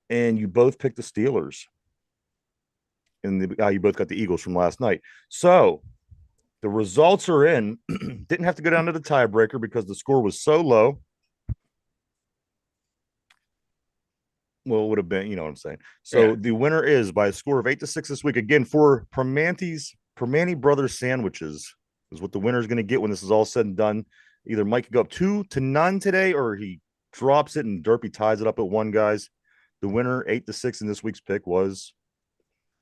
And you both picked the Steelers. And you both got the Eagles from last night. So the results are in. Didn't have to go down to the tiebreaker because the score was so low. Well, it would have been, you know what I'm saying. So the winner is by a score of 8-6 this week. Again, for Permane Brothers sandwiches is what the winner is going to get when this is all said and done. Either Mike could go up 2-0 today, or he drops it and Derpy ties it up at 1, guys. The winner, 8-6 in this week's pick, was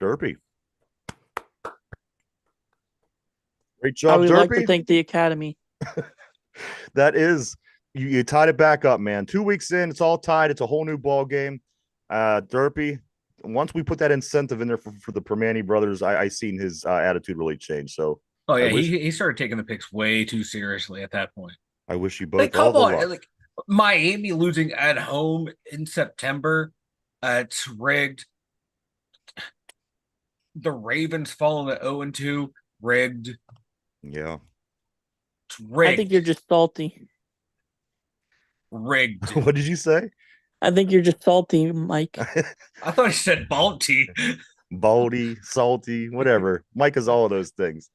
Derpy. Great job, I would Derpy. like to thank the Academy. That is, you tied it back up, man. 2 weeks in, it's all tied. It's a whole new ball game. Derpy, once we put that incentive in there for the Permane brothers, I seen his attitude really change. So, he started taking the picks way too seriously at that point. I wish you both all the luck. Like Miami losing at home in September, it's rigged. The Ravens falling at 0-2, rigged. Yeah, it's rigged. I think you're just salty. Rigged. What did you say? I think you're just salty, Mike. I thought he said balty. Baldy, salty, whatever. Mike is all of those things.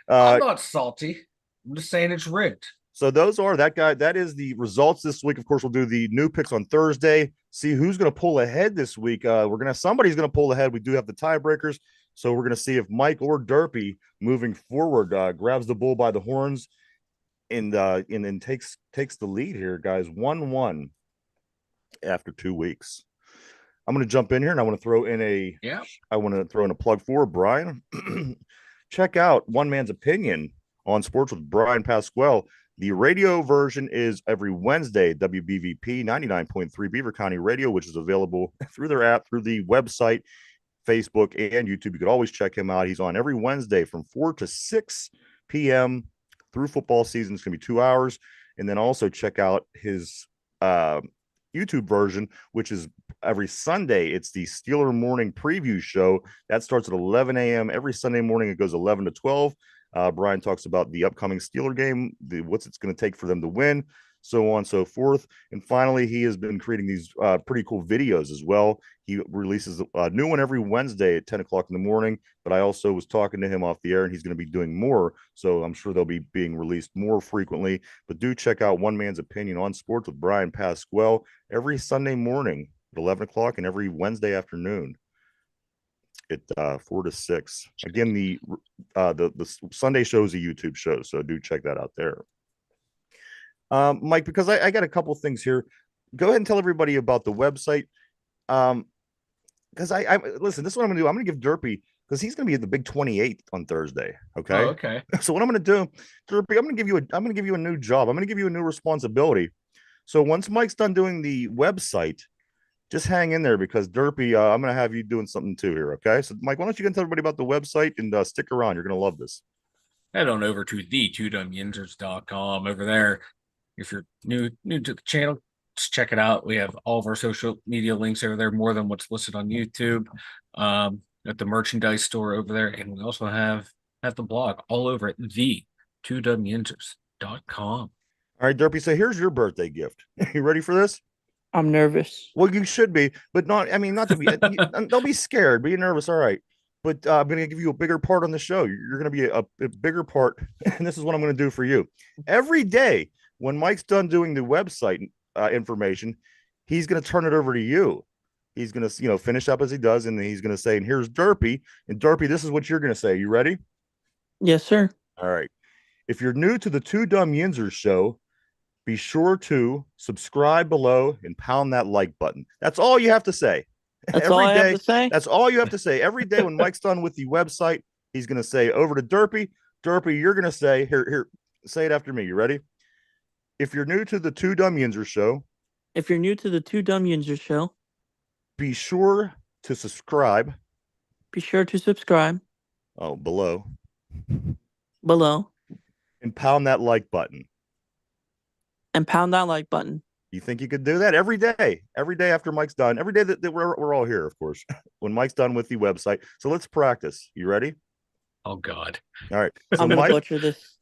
I'm not salty. I'm just saying it's rigged. So those are that guy. That is the results this week. Of course, we'll do the new picks on Thursday. See who's going to pull ahead this week. We're gonna somebody's going to pull ahead. We do have the tiebreakers, so we're going to see if Mike or Derpy moving forward grabs the bull by the horns and then takes the lead here, guys. 1-1 after 2 weeks. I'm going to jump in here and I want to throw in a plug for Brian. Check out One Man's Opinion on Sports with Brian Pasquale. The radio version is every Wednesday, WBVP 99.3 Beaver County Radio, which is available through their app, through the website, Facebook, and YouTube. You could always check him out. He's on every Wednesday from 4 to 6 p.m. through football season. It's going to be 2 hours. And then also check out his YouTube version, which is every Sunday. It's the Steeler Morning Preview Show. That starts at 11 a.m. every Sunday morning. It goes 11 to 12. Brian talks about the upcoming Steeler game, what's it's going to take for them to win, so on and so forth. And finally, he has been creating these pretty cool videos as well. He releases a new one every Wednesday at 10 o'clock in the morning, but I also was talking to him off the air, and he's going to be doing more, so I'm sure they'll be being released more frequently. But do check out One Man's Opinion on Sports with Brian Pasquale every Sunday morning at 11 o'clock and every Wednesday afternoon at 4 to 6. Again, the Sunday show is a YouTube show, so do check that out there. Mike, because I got a couple things here. Go ahead and tell everybody about the website. Because I listen, this is what I'm gonna do. I'm gonna give Derpy, because he's gonna be at the Big 28 on Thursday. Okay. Oh, okay. So what I'm gonna do, Derpy, I'm gonna give you a new job. I'm gonna give you a new responsibility. So once Mike's done doing the website, just hang in there, because Derpy, I'm going to have you doing something too here. Okay. So Mike, why don't you go tell everybody about the website and stick around. You're going to love this. Head on over to the2dumbyinzers.com. Over there, if you're new to the channel, just check it out. We have all of our social media links over there, more than what's listed on YouTube, at the merchandise store over there. And we also have the blog all over at the2dumbyinzers.com. All right, Derpy. So here's your birthday gift. You ready for this? I'm nervous. Well, you should be, but not to be, don't be scared, be nervous. All right. But I'm going to give you a bigger part on the show. You're going to be a bigger part. And this is what I'm going to do for you. Every day when Mike's done doing the website information, he's going to turn it over to you. He's going to, finish up as he does. And then he's going to say, and here's Derpy. And Derpy, this is what you're going to say. You ready? Yes, sir. All right. If you're new to the Two Dumb Yinzers show, be sure to subscribe below and pound that like button. That's all you have to say. That's all I have to say? That's all you have to say. Every day when Mike's done with the website, he's going to say over to Derpy. Derpy, you're going to say, here, say it after me. You ready? If you're new to the Two Dumb Yinzers show. If you're new to the Two Dumb Yinzers show. Be sure to subscribe. Be sure to subscribe. Oh, below. Below. And pound that like button. And pound that like button. You think you could do that every day after Mike's done, every day that we're all here, of course, when Mike's done with the website. So let's practice. You ready? Oh, God. All right. So I'm going to butcher this.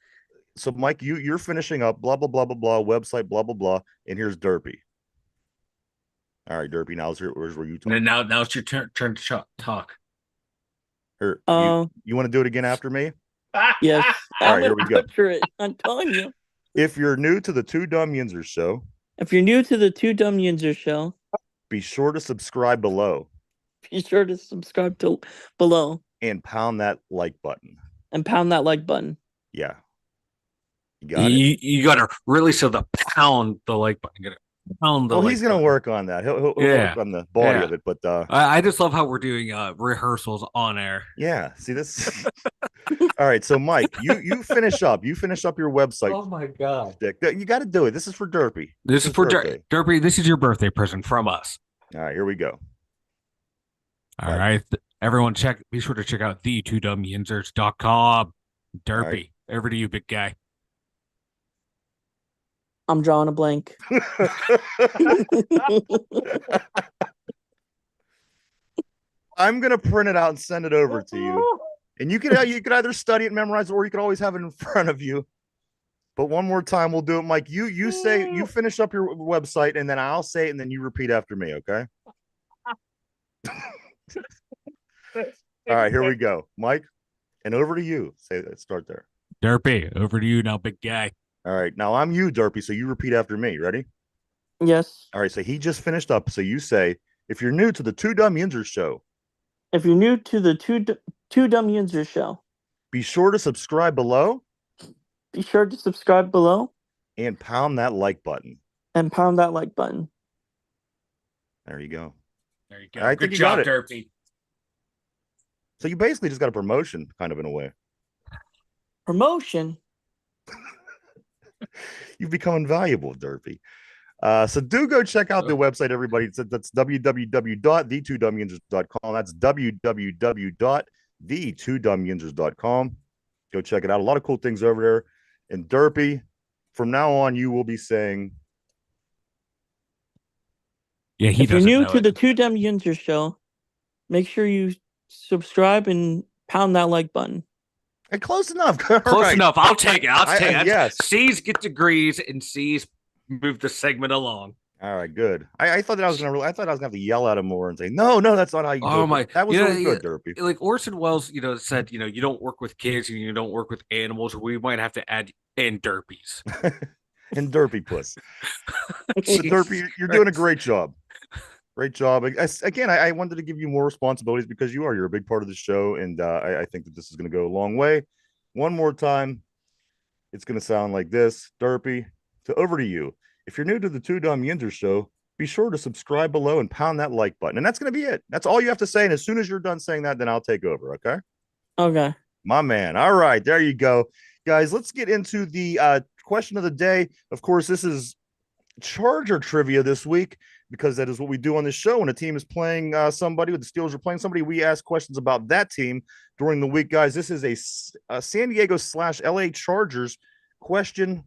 So Mike, you're finishing up blah, blah, blah, blah, blah, website, blah, blah, blah. And here's Derpy. All right, Derpy, now here's where you talk. And now it's your turn to talk. Here, you want to do it again after me? Yes. All right, here we go. Butcher it. I'm telling you. If you're new to the Two Dumb Yinzers show. If you're new to the Two Dumb Yinzers show. Be sure to subscribe below. Be sure to subscribe below. And pound that like button. And pound that like button. Yeah. You got it. You got to really pound the like button. He's going to work on that. He'll work on the body of it. But I just love how we're doing rehearsals on air. Yeah. See this? All right. So Mike, you finish up. You finish up your website. Oh my God. Stick. You got to do it. This is for Derpy. This is for Derpy. This is your birthday present from us. All right. Here we go. All right. Everyone be sure to check out the2dumbyinzers.com. Derpy. Right. Over to you, big guy. I'm drawing a blank. I'm gonna print it out and send it over to you, and you could either study it, memorize it, or you could always have it in front of you. But one more time, we'll do it, Mike. You say, you finish up your website, and then I'll say it, and then you repeat after me. Okay. All right, here we go, Mike, and over to you. Start there. Derpy, over to you now, big guy. All right. Now I'm you, Derpy. So you repeat after me. Ready? Yes. All right. So he just finished up. So you say, if you're new to the Two Dumb Yinzers show, If you're new to the Two Dumb Yinzers show, be sure to subscribe below be sure to subscribe below and pound that like button. and pound that like button. There you go. There you go. I Good think you job, got it. Derpy. So you basically just got a promotion, kind of in a way. Promotion. You've become invaluable, Derpy. So do go check out the website, everybody. That's www.the2dumbyinzers.com. That's www.the2dumbyinzers.com. Go check it out. A lot of cool things over there. And Derpy, from now on, you will be saying, Yeah, he If you're doesn't new know to it. the Two Dumb Yinzers show, make sure you subscribe and pound that like button. hey, close enough. All Close right. enough. I'll take it. I'll take it. Yes. C's get degrees and C's move the segment along. All right, good. I thought that I was gonna. I thought I was gonna have to yell at him more and say, "No, no, that's not how you do Oh it." my! That was Yeah, really yeah. good, Derpy. Like Orson Welles, said, you don't work with kids and you don't work with animals. We might have to add and derpies. And Derpy puss. So Jesus Derpy, you're doing a Christ. great job. Great job. Again, I wanted to give you more responsibilities because you're a big part of the show, and I think that this is going to go a long way. One more time, it's going to sound like this, Derpy. So over to you. If you're new to the Two Dumb Yinzers show, be sure to subscribe below and pound that like button. And that's going to be it. That's all you have to say. And as soon as you're done saying that, then I'll take over. Okay. Okay. My man. All right. There you go. Guys, let's get into the question of the day. Of course, this is Charger trivia this week because that is what we do on this show. When a team is playing somebody, with the Steelers are playing somebody, we ask questions about that team during the week, guys. This is a San Diego / LA Chargers question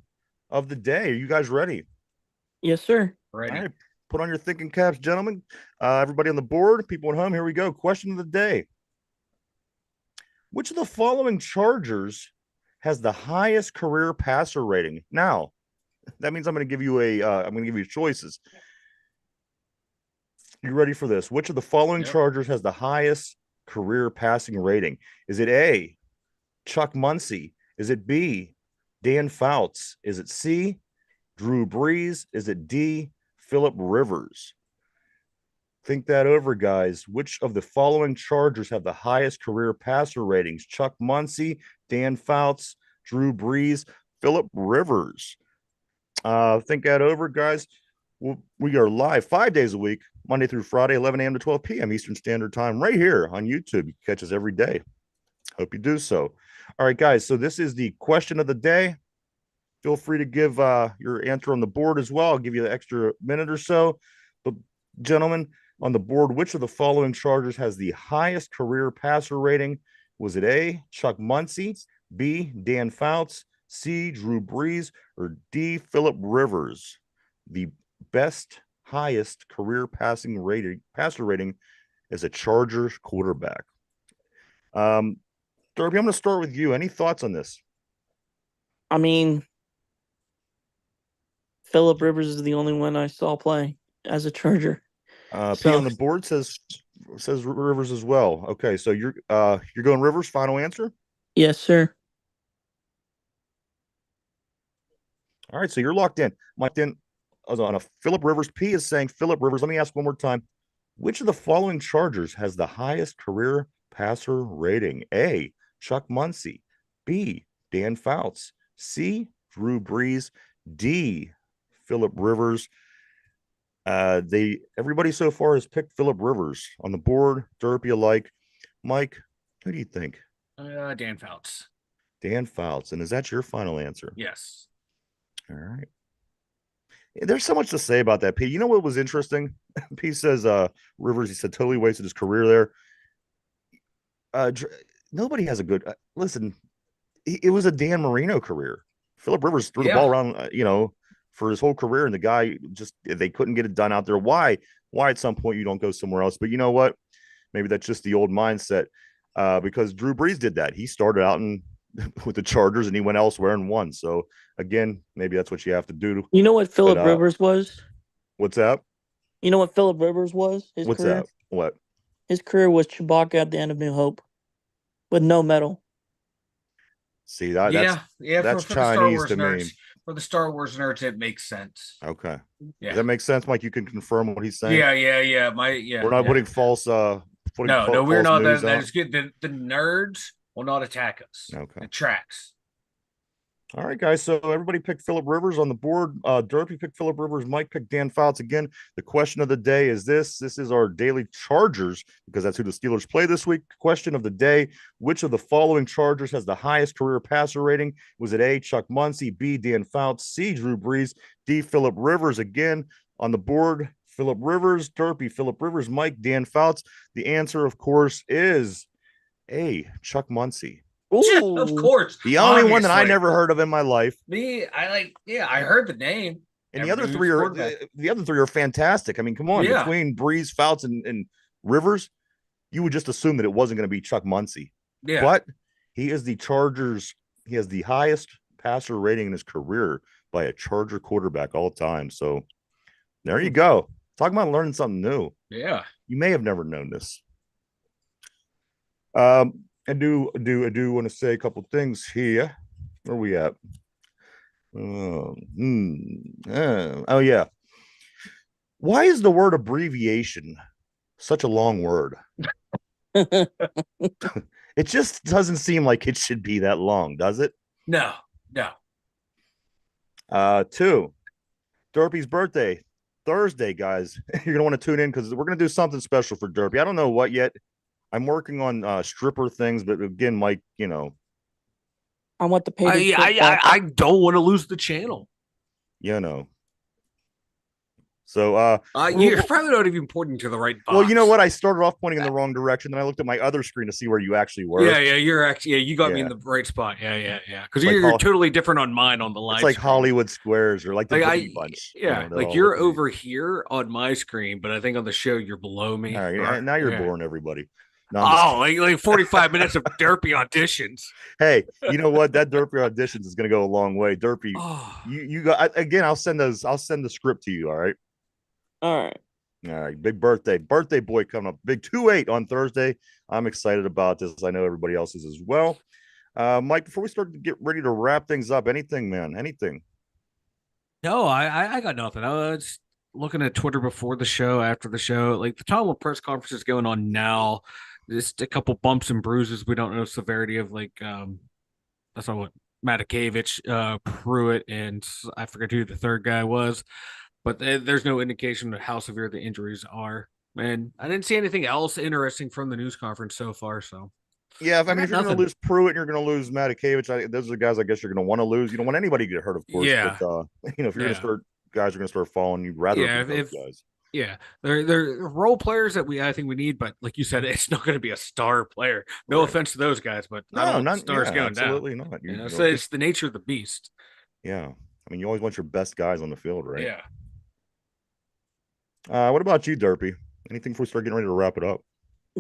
of the day. Are you guys ready? Yes, sir. Ready. All right. Put on your thinking caps, gentlemen. Everybody on the board, people at home, here we go. Question of the day. Which of the following Chargers has the highest career passer rating? Now, that means I'm going to give you choices. You ready for this? Which of the following Chargers has the highest career passing rating? Is it A, Chuck Muncie? Is it B, Dan Fouts? Is it C, Drew Brees? Is it D, Philip Rivers? Think that over, guys. Which of the following Chargers have the highest career passer ratings? Chuck Muncie, Dan Fouts, Drew Brees, Philip Rivers. Think that over, guys. We are live 5 days a week, Monday through Friday, 11 a.m. to 12 p.m. Eastern Standard Time, right here on YouTube. You can catch us every day. Hope you do so. All right, guys. So this is the question of the day. Feel free to give your answer on the board as well. I'll give you an extra minute or so. But gentlemen, on the board, which of the following Chargers has the highest career passer rating? Was it A, Chuck Muncie, B, Dan Fouts, C, Drew Brees, or D, Philip Rivers? The best, highest career passer rating as a Chargers quarterback. Derby, I'm going to start with you. Any thoughts on this? I mean, Philip Rivers is the only one I saw play as a Charger. P on the board says Rivers as well. Okay, so you're going Rivers. Final answer. Yes, sir. All right, so you're locked in. Locked in on a Philip Rivers. P is saying Philip Rivers. Let me ask one more time. Which of the following Chargers has the highest career passer rating? A, Chuck Muncie. B, Dan Fouts. C, Drew Brees. D, Philip Rivers. Everybody so far has picked Philip Rivers on the board. Derpy alike. Mike, who do you think? Dan Fouts. Dan Fouts. And is that your final answer? Yes. All right. There's so much to say about that, P. You know what was interesting? P says Rivers, he said, totally wasted his career there. Nobody has a good listen. It was a Dan Marino career. Philip Rivers threw the ball around, for his whole career, and the guy they couldn't get it done out there. Why at some point you don't go somewhere else? But you know what? Maybe that's just the old mindset. Because Drew Brees did that. He started out with the Chargers and he went elsewhere and won. So again, maybe that's what you have to do. You know what Philip Rivers was? What's that? You know what Philip Rivers was? What's career? That? What? His career was Chewbacca at the end of New Hope with no medal. See, that's Chinese to me. for the Star Wars nerds, it makes sense. Okay. Yeah. Does that make sense, Mike? You can confirm what he's saying. Yeah. We're not putting false No, we're false not. news That out. is good. The nerds will not attack us. Okay. It tracks. All right, guys. So everybody picked Phillip Rivers on the board. Derpy picked Phillip Rivers. Mike picked Dan Fouts. Again, the question of the day is this. This is our daily Chargers because that's who the Steelers play this week. Question of the day. Which of the following Chargers has the highest career passer rating? Was it A, Chuck Muncie, B, Dan Fouts, C, Drew Brees, D, Phillip Rivers? Again, on the board, Phillip Rivers, Derpy, Phillip Rivers, Mike, Dan Fouts. The answer, of course, is A, Chuck Muncie. Ooh, Of course. The only one that I Obviously. never heard of in my life. I heard the name. And the other three are fantastic. I mean, come on, Yeah. between Brees, Fouts, and Rivers, you would just assume that it wasn't going to be Chuck Muncie. Yeah. But he is the Chargers. He has the highest passer rating in his career by a Charger quarterback all time. So there you go. Talking about learning something new. Yeah. You may have never known this. I do want to say a couple things here. Where are we at? Oh yeah. Why is the word abbreviation such a long word? It just doesn't seem like it should be that long, does it? No. 2, Derpy's birthday, Thursday, guys. You're gonna want to tune in because we're gonna do something special for Derpy. I don't know what yet. I'm working on stripper things, but again, Mike, I want the pay. I don't want to lose the channel. So you're probably not even pointing to the right box. well, you know what? I started off pointing in the wrong direction, then I looked at my other screen to see where you actually were. Yeah, you're actually you got me in the right spot. Yeah. Because Like you're totally different on mine on the live. It's like screen. Hollywood Squares or like the Brady Bunch. Yeah, like you're over here on my screen, but I think on the show you're below me. All right, now you're boring everybody. No, like 45 minutes of derpy auditions. Hey, you know what? That derpy auditions is going to go a long way. Derpy, you got again. I'll send the script to you. All right. All right. Big birthday boy coming up. Big 2-8 on Thursday. I'm excited about this. I know everybody else is as well. Mike, before we start to get ready to wrap things up, anything, man? Anything? No, I got nothing. I was looking at Twitter before the show, after the show. Like the Tomlin press conference is going on now. Just a couple bumps and bruises. We don't know severity of that's not what Matakevich, Pruitt, and I forget who the third guy was. But there's no indication of how severe the injuries are. And I didn't see anything else interesting from the news conference so far. So, yeah, if you're going to lose Pruitt and you're going to lose Matakevich, those are the guys I guess you're going to want to lose. You don't want anybody to get hurt, of course. Yeah. But, if you're going to start, guys are going to start falling, you'd rather those guys. Yeah, they're role players that I think we need, but like you said, it's not going to be a star player. No offense to those guys, but not stars going absolutely down. Absolutely not. So it's the nature of the beast. Yeah, I mean, you always want your best guys on the field, right? Yeah. What about you, Derpy? Anything before we start getting ready to wrap it up?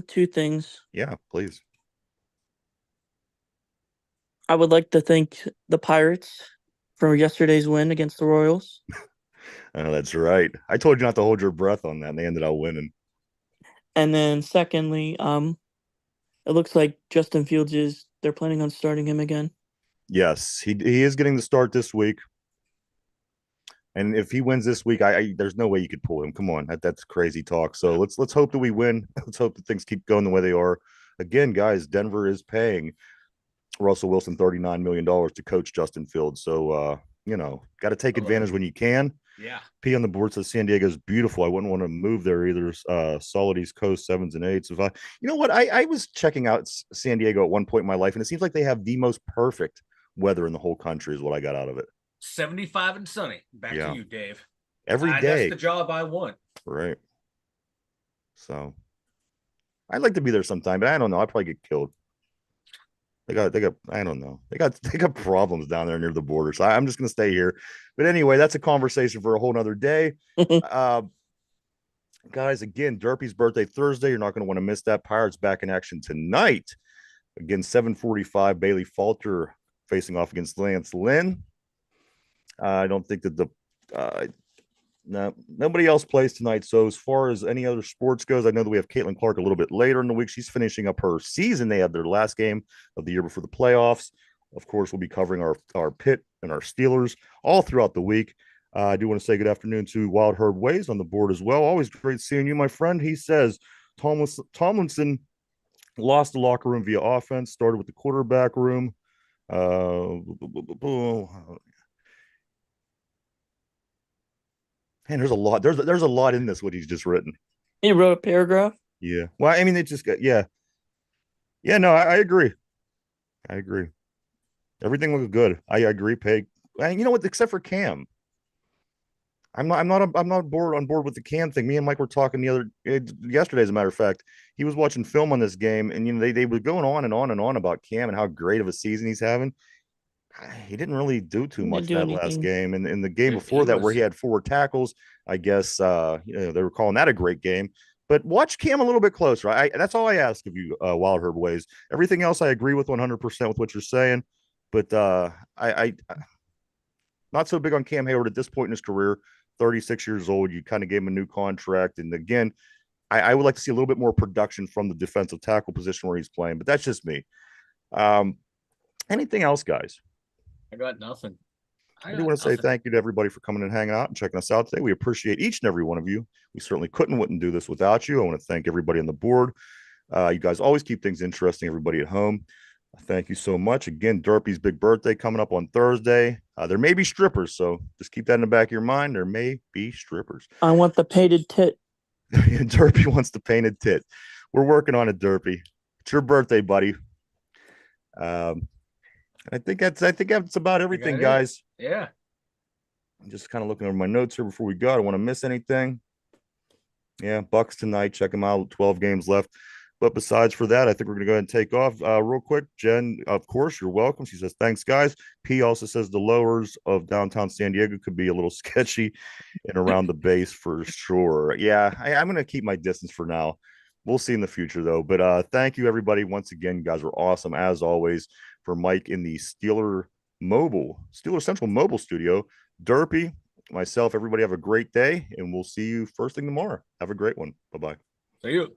2 things. Yeah, please. I would like to thank the Pirates for yesterday's win against the Royals. Oh, that's right. I told you not to hold your breath on that, and they ended up winning. And then secondly, it looks like Justin Fields they're planning on starting him again. Yes, he is getting the start this week. And if he wins this week, there's no way you could pull him. Come on, that's crazy talk. So let's hope that we win. Let's hope that things keep going the way they are. Again, guys, Denver is paying Russell Wilson $39 million to coach Justin Fields. So got to take advantage when you can. Yeah. P on the board says San Diego's beautiful. I wouldn't want to move there either. Solid East Coast 7s and 8s. You know what? I was checking out San Diego at one point in my life, and it seems like they have the most perfect weather in the whole country is what I got out of it. 75 and sunny. Back to you, Dave. Every day. That's the job I want. Right. So I'd like to be there sometime, but I don't know. I'd probably get killed. They got I don't know. They got problems down there near the border. So I'm just gonna stay here. But anyway, that's a conversation for a whole nother day. Guys, again, Derpy's birthday Thursday. You're not gonna want to miss that. Pirates back in action tonight. Again, 7:45. Bailey Falter facing off against Lance Lynn. I don't think that nobody else plays tonight. So as far as any other sports goes, I know that we have Caitlin Clark a little bit later in the week. She's finishing up her season. They have their last game of the year before the playoffs. Of course, we'll be covering our Pitt and our Steelers all throughout the week. I do want to say good afternoon to Wild Herd Ways on the board as well. Always great seeing you, my friend. He says Tomlinson lost the locker room via offense, started with the quarterback room. Man, there's a lot. There's a lot in this what he's just written. He wrote a paragraph. Yeah. Well, I mean, it just got yeah. No, I agree. I agree. Everything looks good. I agree, Peg. And you know what? Except for Cam, I'm not bored on board with the Cam thing. Me and Mike were talking yesterday, as a matter of fact. He was watching film on this game, and they were going on and on and on about Cam and how great of a season he's having. He didn't really do too He didn't much do that last anything. game, and in the game He before that, where was he had 4 tackles, I guess they were calling that a great game. But watch Cam a little bit closer. That's all I ask of you, Wild Herb Ways. Everything else I agree with 100% with what you're saying, but I not so big on Cam Hayward at this point in his career. 36 years old. You kind of gave him a new contract, and again, I would like to see a little bit more production from the defensive tackle position where he's playing. But that's just me. Anything else, guys? I got nothing. I do want to say thank you to everybody for coming and hanging out and checking us out today. We appreciate each and every one of you. We certainly wouldn't do this without you. I want to thank everybody on the board. You guys always keep things interesting. Everybody at home, thank you so much. Again, Derpy's big birthday coming up on Thursday. There may be strippers, so just keep that in the back of your mind. There may be strippers. I want the painted tit. Derpy wants the painted tit. We're working on it, Derpy. It's your birthday, buddy. I think that's about everything, guys. Yeah. I'm just kind of looking over my notes here before we go. I don't want to miss anything. Yeah, Bucks tonight. Check them out. 12 games left. But besides for that, I think we're going to go ahead and take off real quick. Jen, of course, you're welcome. She says, thanks, guys. P also says the lowers of downtown San Diego could be a little sketchy and around the base for sure. Yeah, I'm going to keep my distance for now. We'll see in the future, though. But thank you, everybody. Once again, you guys were awesome, as always. For Mike in the Steeler Central Mobile Studio, Derpy, myself, everybody have a great day, and we'll see you first thing tomorrow. Have a great one. Bye-bye. See you.